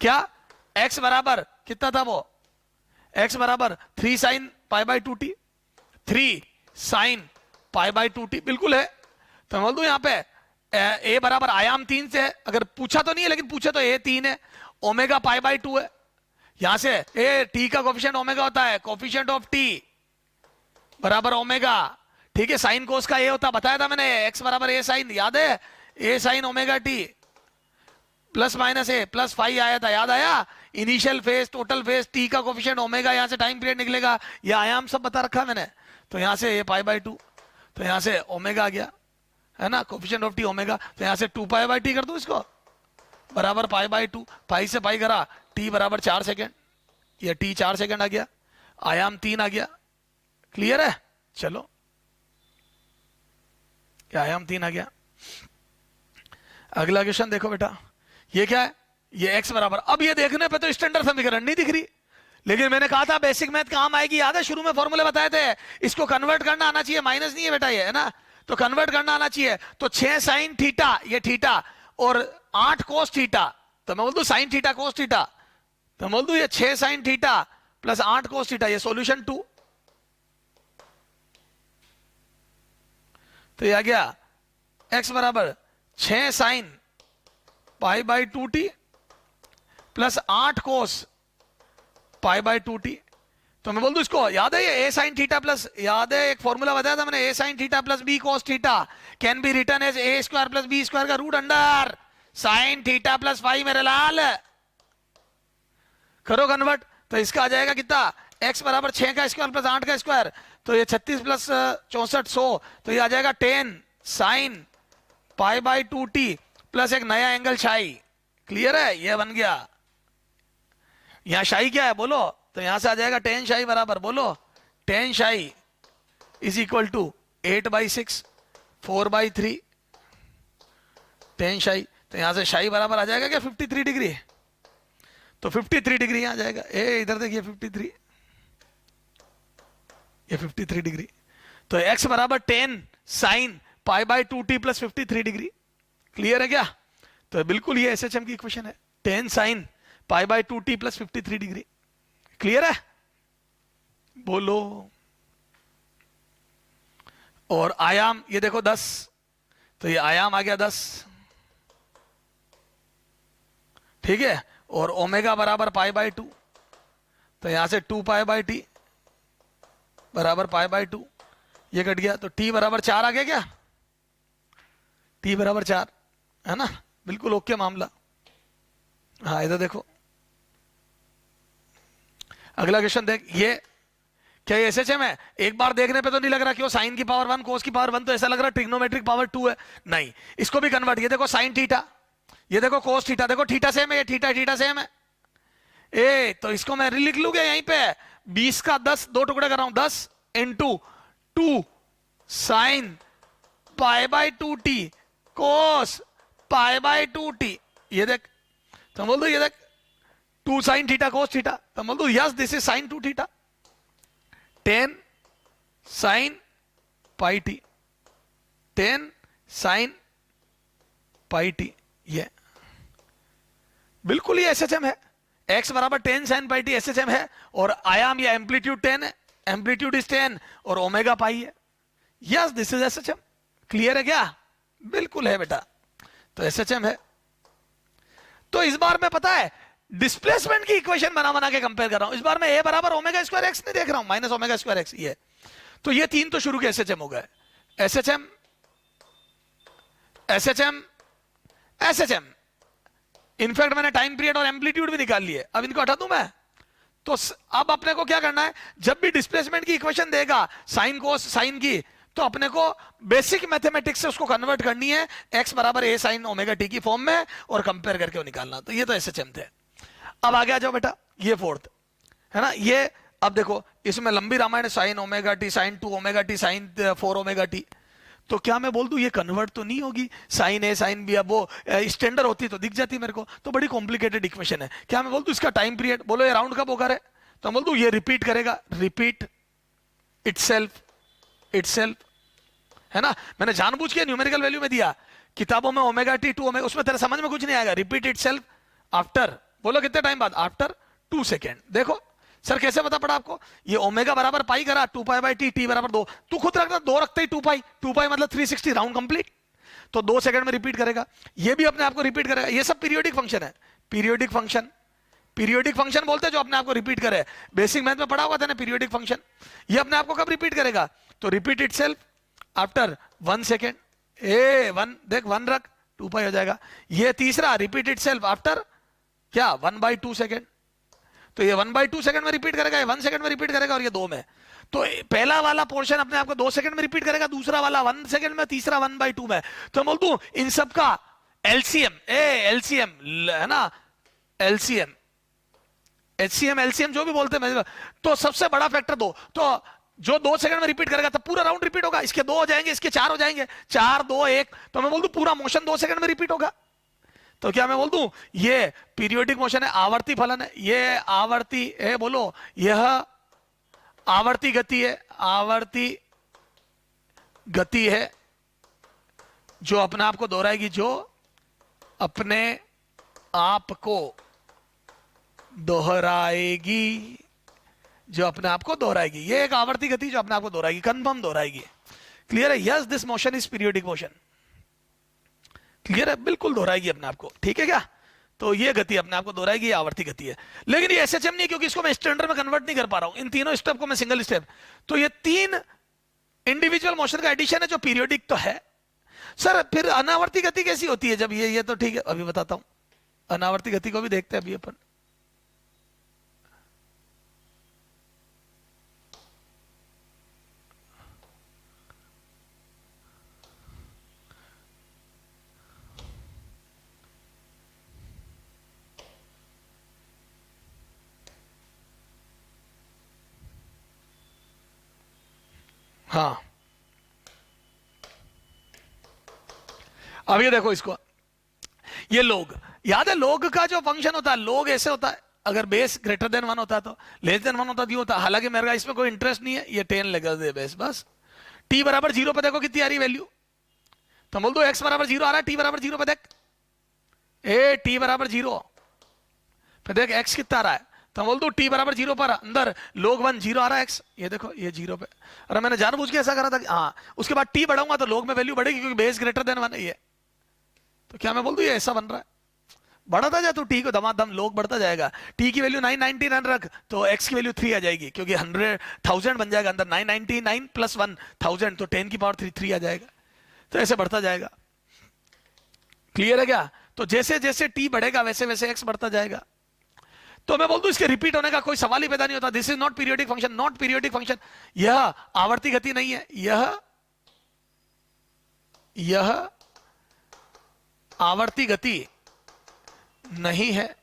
Speaker 1: क्या? x बराबर कितना था वो, x बराबर 3 sine pi by 2t, 3 sine pi by 2t, बिल्कुल है। तो मैं बोल दूं यहां पे a बराबर आयाम 3 से है, अगर पूछा तो नहीं है लेकिन पूछे तो a 3 है, ओमेगा पाई बाई 2 है, यहां से ए टी का कोफिशिएंट ओमेगा होता है, कोफिशिएंट ऑफ टी बराबर ओमेगा, ठीक है, साइन कोस का ए होता, बताया था मैंने, एक्स बराबर ए साइन, याद है, a sine omega t plus minus a plus five आया था, याद आया, initial phase total phase t का कोफिशिएंट ओमेगा, यहां से टाइम पीरियड निकलेगा, ये आयाम सब बता रखा मैंने। तो यहां से ए पाई बाई 2, तो यहां से ओमेगा आ गया, है ना, कोफिशिएंट ऑफ टी ओमेगा, तो यहां से 2 पाई बाई टी कर दो इसको, बराबर पाई बाई 2, पाई से पाई करा, टी बराबर 4 सेकेंड, ये टी 4 सेकेंड आ गया, आयाम 3 आ गया, क्लियर है। चलो क्या आयाम 3 आ गया। अगला क्वेश्चन देखो बेटा, ये क्या है, ये x बराबर, अब ये देखने पे तो स्टैंडर्ड समीकरण नहीं दिख रही, लेकिन मैंने कहा था बेसिक मैथ काम आएगी, याद है, शुरू में फॉर्मूले बताए थे, इसको कन्वर्ट करना आना चाहिए, माइनस नहीं है बेटा ये, है ना, तो कन्वर्ट करना आना चाहिए। तो 6 साइन थीटा, ये थीटा, और 8 कोस थीटा, तो मैं बोल दूं साइन थीटा कोस थीटा, तो मैं बोल दूं ये 6 sign theta plus 8 cos theta, ये सॉल्यूशन 2, तो ये आ गया x बराबर 6 sine pi by 2t plus 8 cos pi by 2t, तो मैं बोल दूं इसको, याद है ये a साइन थीटा प्लस, याद है एक फॉर्मूला बताया था मैंने, a sine theta plus b cos theta can be written as a square plus b square का root under sine theta plus five, मेरे लाल करो कन्वर्ट, तो इसका आ जाएगा कितना, x बराबर 6 का स्क्वायर प्लस 8 का स्क्वायर, तो ये 36 प्लस 64 100, तो ये आ जाएगा 10 sine pi by 2t plus एक नया एंगल शाई, क्लियर है, ये बन गया। यहां शाई क्या है बोलो, तो यहां से आ जाएगा 10 शाई बराबर, बोलो 10 शाई इज इक्वल टू 8/6 4/3, 10 शाई, तो यहां से शाई बराबर आ जाएगा क्या 53 डिग्री, तो 53 डिग्री यहां आ जाएगा, ए इधर देखिए 53, ये 53 डिग्री, तो x बराबर 10 sine pi by 2t plus 53 degree, clear है क्या। तो बिल्कुल ये एसएचएम की इक्वेशन है, 10 sine pi by 2t plus 53 degree, clear है, बोलो। और आयाम ये देखो 10, तो ये आयाम आ गया 10, ठीक है, और ओमेगा बराबर पाई बाई 2, तो यहां से 2 पाई बाई टी बराबर पाई बाई 2, ये कट गया, तो t बराबर 4 आ गया क्या, t बराबर 4, है ना, बिल्कुल ओके मामला। हाँ इधर देखो, अगला क्वेश्चन देख, ये क्या ये एसएचएम है, एक बार देखने पे तो नहीं लग रहा कि वो साइन की पावर 1 कोस की पावर 1, तो ऐसा लग रहा ट्रिग्नोमेट्रिक पावर 2 है, नहीं, इसको भी कन्वर्ट, ये देखो साइन थीटा, ये देखो कोस थीटा, देखो थीटा सेम है, ये थीटा थीटा सेम है, ए तो इसको मैं लिख लूंगा यहीं पे, 20 का 10 दो टुकड़े कर रहा हूं, 10 into 2 sine pi by 2t cos pi by 2t, ये देख, तो बोल दो ये देख 2 साइन थीटा कोस थीटा, तो बोल दो yes this is sine 2 theta, 10 sign pi T, 10 sign pi T, ये बिल्कुल ये एसएचएम है, x बराबर 10 साइन पाई टी एसएचएम है, और आयाम या एम्पलीट्यूड 10 है, एम्पलीट्यूड इज 10 और ओमेगा पाई है, yes this is SHM, clear है क्या, बिल्कुल है बेटा, तो एसएचएम है। तो इस बार मैं पता है डिस्प्लेसमेंट की इक्वेशन बना बना के कंपेयर कर रहा हूं, इस बार मैं a बराबर ओमेगा स्क्वायर एक्स नहीं देख रहा हूं, माइनस ओमेगा स्क्वायर एक्स, ये तो ये 3 तो शुरू के एसएचएम हो गए, एसएचएम एसएचएम एसएचएम, इनफैक्ट मैंने टाइम पीरियड और एम्पलीट्यूड भी निकाल लिए, अब इनको हटा दूं मैं, तो अब अपने को क्या करना है, जब भी डिस्प्लेसमेंट की इक्वेशन देगा साइन कोस साइन की, तो अपने को बेसिक मैथमेटिक्स से उसको कन्वर्ट करनी है x बराबर a साइन ओमेगा टी की फॉर्म में, और कंपेयर करके वो निकालना, तो ये तो एसएचएम थे। अब आगे आ जाओ बेटा, ये फोर्थ है ना, ये अब देखो इसमें लंबी Ramayana sine omega t sine 2 omega t sine 4 omega t, तो क्या मैं बोल दूं ये कन्वर्ट तो नहीं होगी, साइन ए साइन बी, अब वो स्टैंडर्ड होती तो दिख जाती मेरे को, तो बड़ी कॉम्प्लिकेटेड इक्वेशन है, क्या मैं बोल दूं इसका टाइम पीरियड, बोलो ये राउंड कब होगा रे, तो बोल दूं ये रिपीट करेगा, रिपीट इटसेल्फ है ना, मैंने जानबूझ के न्यूमेरिकल वैल्यू में दिया, किताबों में ओमेगा टी टू ओमेगा, उसमें तेरे समझ में कुछ नहीं आएगा। रिपीट इट सेल्फ आफ्टर, बोलो कितने टाइम बाद, आफ्टर 2 सेकेंड। देखो सर कैसे बता पड़ा आपको, ये ओमेगा बराबर पाई करा 2 पाई बाई टी, टी बराबर 2, तू खुद रखना 2 रखते ही 2 पाई, 2 पाई मतलब 360 राउंड कंप्लीट, तो 2 सेकंड में रिपीट करेगा, ये भी अपने आप को रिपीट करेगा। ये सब पीरियोडिक फंक्शन है, पीरियोडिक फंक्शन, पीरियोडिक फंक्शन बोलते हैं जो अपने आप को रिपीट करे। बेसिक मैथ में पढ़ा हुआ था ना पीरियोडिक फंक्शन, ये अपने आप को कब रिपीट करेगा, तो रिपीट इटसेल्फ आफ्टर 1 सेकेंड, ए 1 देख 1 रख 2 पाई हो जाएगा। ये तीसरा रिपीट इटसेल्फ आफ्टर क्या 1/2 सेकेंड, तो ये 1/2 सेकंड में रिपीट करेगा, ये 1 सेकंड में रिपीट करेगा, और ये 2 में। तो पहला वाला पोर्शन अपने आप को 2 सेकंड में रिपीट करेगा, दूसरा वाला 1 सेकंड में, तीसरा 1/2 में। तो मैं बोलता हूं इन सब का एलसीएम, एलसीएम है ना, एलसीएम एचसीएम एलसीएम जो भी बोलते हैं, तो सबसे बड़ा फैक्टर 2, तो जो 2 सेकंड में रिपीट करेगा तब पूरा राउंड रिपीट होगा, इसके 2 हो जाएंगे, इसके 4 हो जाएंगे, 4 2 1, तो मैं बोल दूं पूरा मोशन 2 सेकंड में रिपीट होगा। तो क्या मैं बोल दूं ये पीरियोडिक मोशन है, आवर्ती फलन है, ये आवर्ती है, बोलो यह आवर्ती गति है, आवर्ती गति है जो अपने आप को दोहराएगी, जो अपने आप को दोहराएगी, जो अपने आप को दोहराएगी, ये एक आवर्ती गति जो अपने आप को दोहराएगी, कंफर्म दोहराएगी। क्लियर है, yes this motion is periodic motion, clear है, बिल्कुल दोहराएगी अपने आप को, ठीक है क्या। तो ये गति अपने आप को दोहराएगी, आवर्ती गति है। लेकिन ये एसएचएम नहीं है, क्योंकि इसको मैं स्टैंडर्ड में कन्वर्ट नहीं कर पा रहा हूं, इन तीनों स्टेप को मैं सिंगल स्टेप, तो ये 3 इंडिविजुअल मोशन का एडिशन है जो पीरियोडिक तो है। सर फिर अनावर्ती गति कैसी होती है, जब ये तो ठीक है, अभी बताता हूं, अनावर्ती गति को भी देखते हैं अभी अपन। हाँ अब ये देखो इसको, ये लोग याद है, लोग का जो फंक्शन होता है, लोग ऐसे होता है, अगर बेस ग्रेटर देन 1 होता है तो, लेस देन 1 होता है, होता। हालांकि मेरे इसमें कोई इंटरेस्ट नहीं है, ये 10 लगा दे बेस बस। टी बराबर 0 पे देखो कितनी आ रही वैल्यू, तो बोल दो एक्स बराबर 0 आ रहा है, टी बराबर 0 पे देख, ए टी बराबर 0 पे देख एक्स कितना आ रहा है, तो बोल दो टी बराबर 0 पर अंदर log 1 0 आ रहा है एक्स, ये देखो ये 0 पे, अरे मैंने जानबूझ के ऐसा करा था, हाँ उसके बाद टी बढ़ाऊंगा तो log में वैल्यू बढ़ेगी, क्योंकि बेस ग्रेटर देन 1 है ये। तो क्या मैं बोल दूं ये ऐसा बन रहा है, बढ़ाता जा तो टी को दमादम log बढ़ता जाएगा, टी की वैल्यू 999 रख तो एक्स की वैल्यू 3 आ जाएगी, क्योंकि 100,000 बन जाएगा अंदर, 999 प्लस 1000 तो 10 की पावर 3 आ जाएगा, तो ऐसे बढ़ता जाएगा। क्लियर है क्या, तो जैसे जैसे टी बढ़ेगा वैसे वैसे एक्स बढ़ता जाएगा। तो मैं बोल दूं इसके रिपीट होने का कोई सवाल ही पैदा नहीं होता, this is not periodic function, not periodic function, यह आवर्ती गति नहीं है, यह आवर्ती गति नहीं है,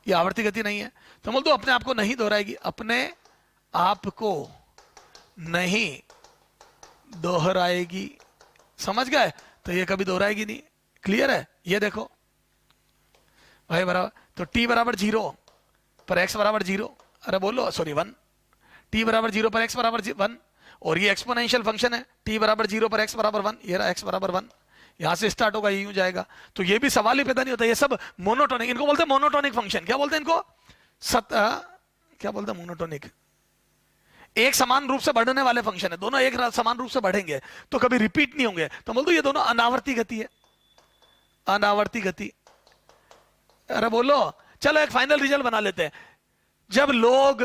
Speaker 1: यह आवर्ती गति नहीं है। तो बोल दो अपने आप को नहीं दोहराएगी, अपने आप को नहीं दोहराएगी, समझ गए, तो ये कभी दोहराएगी नहीं। क्लियर है, ये देखो भाई बराबर, तो t बराबर 0 पर x बराबर 0, अरे बोलो सॉरी 1, t बराबर 0 पर x बराबर 1, और ये एक्सपोनेंशियल फंक्शन है, t बराबर 0 पर x बराबर 1, ये रहा x बराबर 1, यहां से स्टार्ट होगा ये यूं जाएगा, तो ये भी सवाल ही पैदा नहीं होता, ये सब मोनोटोनिक, इनको बोलते हैं मोनोटोनिक फंक्शन, क्या बोलते हैं इनको, क्या बोलते हैं मोनोटोनिक, एक समान रूप से बढ़ने वाले फंक्शन है, दोनों एक समान रूप से बढ़ेंगे तो कभी रिपीट नहीं होंगे, तो बोल दो ये दोनों अनावर्ती गति है, अनावर्ती गति। अरे बोलो चलो एक फाइनल रिजल्ट बना लेते हैं, जब लोग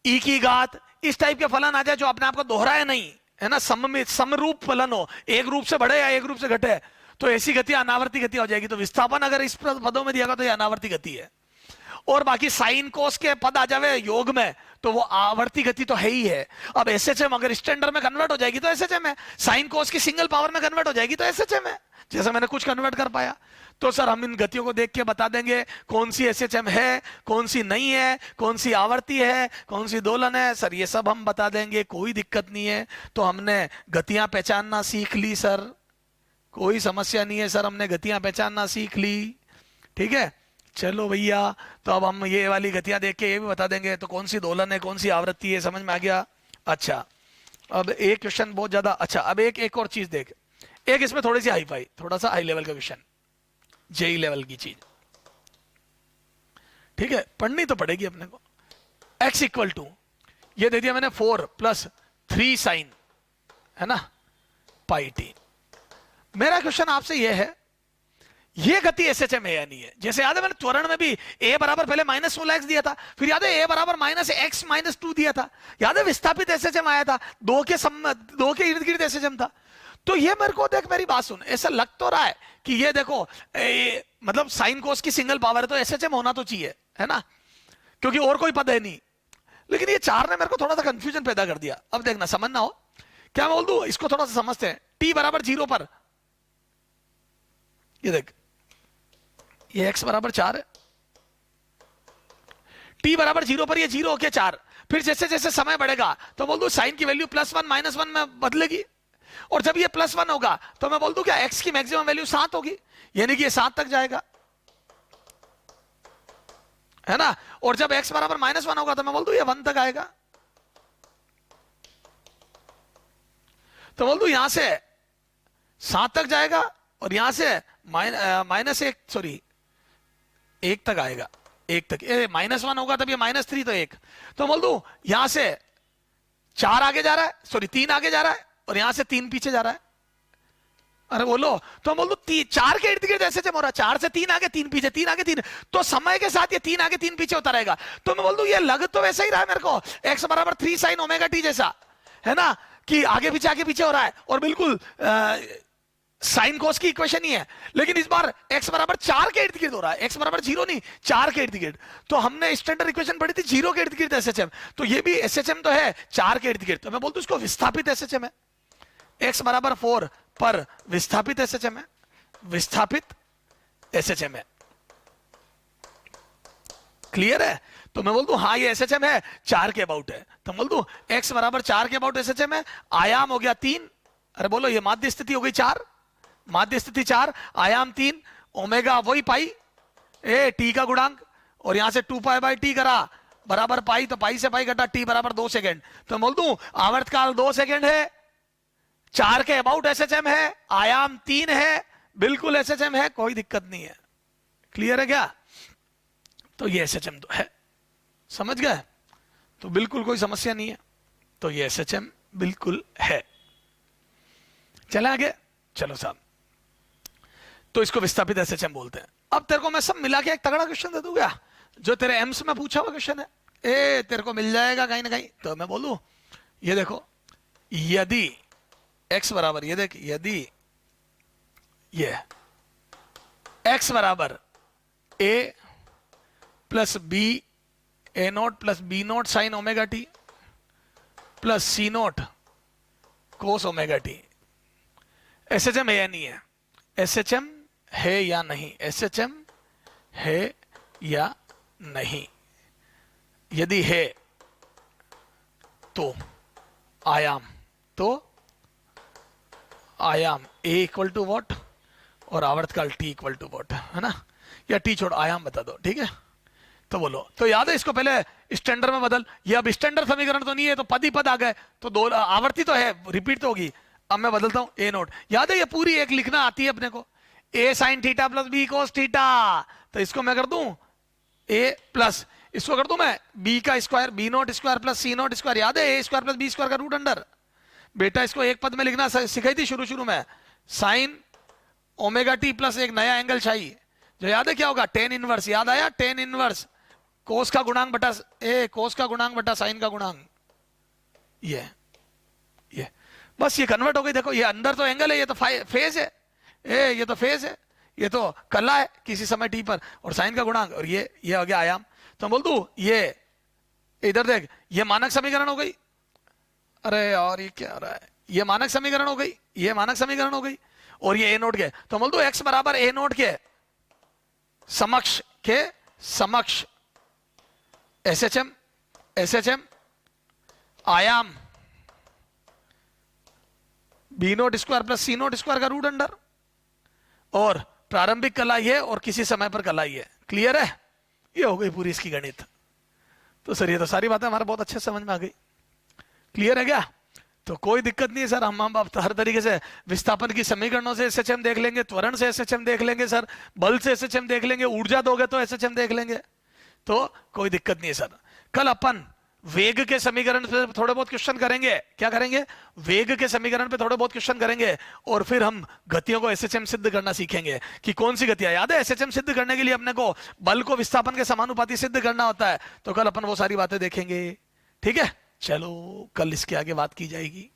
Speaker 1: ई की घात इस टाइप के फलन आ जाए जो अपने आप को दोहराए नहीं है ना, समरूप फलन हो, एक रूप से बढ़े या एक रूप से घटे, तो ऐसी गति अनावर्ती गति हो जाएगी। तो विस्थापन अगर इस पदों में दिया गया तो ये अनावर्ती गति है, और बाकी साइन कोस के पद आ जावे योग में तो वो आवर्ती गति तो है ही है। अब एसएचएम अगर स्टैंडर्ड में कन्वर्ट हो जाएगी तो एसएचएम है, साइन कोस की सिंगल पावर में कन्वर्ट हो जाएगी तो एसएचएम है, जैसे मैंने कुछ कन्वर्ट कर पाया। तो सर हम इन गतियों को देख के बता देंगे कौन सी एसएचएम है, कौन सी नहीं है, कौन सी आवर्ती है, कौन सी दोलन है, सर ये सब हम बता देंगे, कोई दिक्कत नहीं है। तो हमने गतियां पहचानना सीख ली सर, कोई समस्या नहीं है सर, हमने गतियां पहचानना सीख ली, ठीक है। चलो भैया, तो अब हम ये वाली गतियां देख के ये भी बता देंगे तो कौन सी दोलन है, कौन सी आवृत्ति है, समझ में आ गया। अच्छा अब एक क्वेश्चन बहुत ज्यादा अच्छा, अब एक और चीज देख, एक इसमें थोड़ी सी हाई फाई, थोड़ा सा हाई लेवल का क्वेश्चन, जेई लेवल की चीज, ठीक है, पढ़नी तो पड़ेगी अपने को। x इक्वल टू, ये दे दिया मैंने 4 + 3 साइन, है ना, पाई टी। मेरा क्वेश्चन आपसे ये है, ये गति एसएचएम है या नहीं है? जैसे याद है मैंने त्वरण में भी a बराबर पहले -16x दिया था, फिर याद है a बराबर -x - 2 दिया था, याद है विस्थापित एसएचएम आया था, दो के इर्द गिर्द एसएचएम था। तो ये मेरे को देख, मेरी बात सुन, ऐसा लग तो रहा है कि ये देखो मतलब साइन कोस की सिंगल पावर है तो एसएचएम होना तो चाहिए, है ना, क्योंकि और कोई पद है नहीं। लेकिन ये 4 ने मेरे को थोड़ा सा कंफ्यूजन पैदा कर दिया। अब देखना, समझना हो क्या मैं बोल दूं, इसको थोड़ा सा समझते हैं। t बराबर 0 पर, ये देख, ये x बराबर 4 है, t बराबर 0 पर ये 0 होके 4, फिर जैसे जैसे समय बढ़ेगा तो बोल दू साइन की वैल्यू +1 -1 में बदलेगी, और जब ये +1 होगा तो मैं बोल दूं क्या x की मैक्सिमम वैल्यू 7 होगी, यानी कि ये 7 तक जाएगा, है ना, और जब x बराबर -1 होगा तो मैं बोल दूं ये 1 तक आएगा। तो बोल दूं यहां से 7 तक जाएगा और यहां से -1 तक आएगा, 1 तक, -1 होगा तब ये -3 तो 1, तो बोल दूं यहां से 4 आगे जा रहा है, 3 आगे जा रहा है, और यहां से 3 पीछे जा रहा है। अरे बोलो, तो बोल दो 4 के इर्द गिर्द ऐसे हो रहा है, 4 से 3 आगे 3 पीछे, 3 आगे 3, तो समय के साथ ये 3 आगे 3 पीछे होता रहेगा। तो मैं बोल दूं ये लग तो वैसा ही रहा है मेरे को, x बराबर 3 sin ω t जैसा, है ना, कि आगे पीछे हो रहा है, और बिल्कुल साइन कोस की इक्वेशन ही है, लेकिन इस बार x बराबर 4 के इर्द गिर्द हो रहा है, x बराबर 0 नहीं 4 के इर्द गिर्द। तो हमने स्टैंडर्ड इक्वेशन पढ़ी थी 0 के इर्द गिर्द एसएचएम, तो ये भी एसएचएम तो है 4 के इर्द गिर्द, तो मैं बोलता हूं इसको विस्थापित एसएचएम है। x बराबर 4 पर विस्थापित एसएचएम है, विस्थापित एसएचएम है, क्लियर है। तो मैं बोल दूं हाँ ये एसएचएम है, 4 के अबाउट है, तो बोल दूं x बराबर 4 के अबाउट एसएचएम है, आयाम हो गया 3, अरे बोलो ये माध्य स्थिति हो गई 4, माध्य स्थिति 4, आयाम 3, ओमेगा वही पाई ए टी का गुणांक, और यहां से 2π/t करा बराबर पाई, तो पाई से पाई घटा t बराबर 2 सेकेंड, तो बोल दूं आवर्तकाल 2 सेकेंड है, 4 के अबाउट एसएचएम है, आयाम 3 है, बिल्कुल एसएचएम है, कोई दिक्कत नहीं है, क्लियर है क्या। तो ये एसएचएम तो है, समझ गए, तो बिल्कुल कोई समस्या नहीं है, तो ये एसएचएम बिल्कुल है। चले आगे, चलो साहब, तो इसको विस्थापित एसएचएम बोलते हैं। अब तेरे को मैं सब मिला के एक तगड़ा क्वेश्चन दे दूंगा, जो तेरे एम्स में पूछा हुआ क्वेश्चन है, तेरे को मिल जाएगा कहीं ना कहीं। तो मैं बोलूं, ये देखो, यदि x बराबर, ये देख, यदि ये x बराबर a + b a0 + b0 sin ω t + c0 cos ω t, SHM है या नहीं है, एसएचएम है या नहीं, एसएचएम है या नहीं, यदि है तो आयाम, तो आयाम a इक्वल टू वॉट और आवर्तकाल t इक्वल टू वॉट, है ना, या t छोड़ आयाम बता दो, ठीक है। तो बोलो, तो याद है इसको पहले स्टैंडर्ड में बदल, ये अब स्टैंडर्ड समीकरण तो नहीं है, तो पद ही पद आ गए, तो दो आवर्ती तो है, रिपीट तो होगी। अब मैं बदलता हूं a0, याद है ये पूरी एक लिखना आती है अपने को, a sin theta + b cos theta, तो इसको मैं कर दूं a प्लस, इसको कर दूं मैं b का square, b0 square + c0 square, याद है a स्क्वायर + b स्क्वायर का रूट अंडर, बेटा इसको एक पद में लिखना सिखाई थी शुरू में, साइन ω t प्लस एक नया एंगल चाहिए, जो याद है क्या होगा, tan इनवर्स, याद आया, tan इनवर्स कोस का गुणांक बटा कोस का गुणांक बटा साइन का गुणांक, ये बस ये कन्वर्ट हो गई। देखो ये अंदर तो एंगल है, ये तो फेज है, ये तो फेज है, ये तो कला है किसी समय t पर, और साइन का गुणांक, और ये हो गया आयाम। तो बोल दूं ये इधर देख, ये मानक समीकरण हो गई, अरे और ये क्या हो रहा है, ये मानक समीकरण हो गई, ये मानक समीकरण हो गई, और ये a0 के, तो बोल दो x बराबर a0 के समक्ष एसएचएम आयाम b0 स्क्वायर + c0 स्क्वायर का रूट अंडर, और प्रारंभिक कला ये और किसी समय पर कला ये, क्लियर है, ये हो गई पूरी इसकी गणित। तो सर ये तो सारी बातें हमारे बहुत अच्छे समझ में आ गई, क्लियर है क्या। तो कोई दिक्कत नहीं है सर, हम अब हर तरीके से विस्थापन की समीकरणों से एसएचएम देख लेंगे, त्वरण से एसएचएम देख लेंगे सर, बल से एसएचएम देख लेंगे, ऊर्जा दोगे तो एसएचएम देख लेंगे, तो कोई दिक्कत नहीं है सर। कल अपन वेग के समीकरण पे थोड़े बहुत क्वेश्चन करेंगे। क्या करेंगे? वेग के समीकरण पे थोड़े बहुत क्वेश्चन करेंगे, और फिर हम गतियों को एसएचएम सिद्ध करना सीखेंगे कि कौन सी गतियां। याद है एसएचएम सिद्ध करने के लिए अपने को बल को विस्थापन के समानुपाती सिद्ध करना होता है, तो कल अपन वो सारी बातें देखेंगे। ठीक है, चलो कल इसके आगे बात की जाएगी।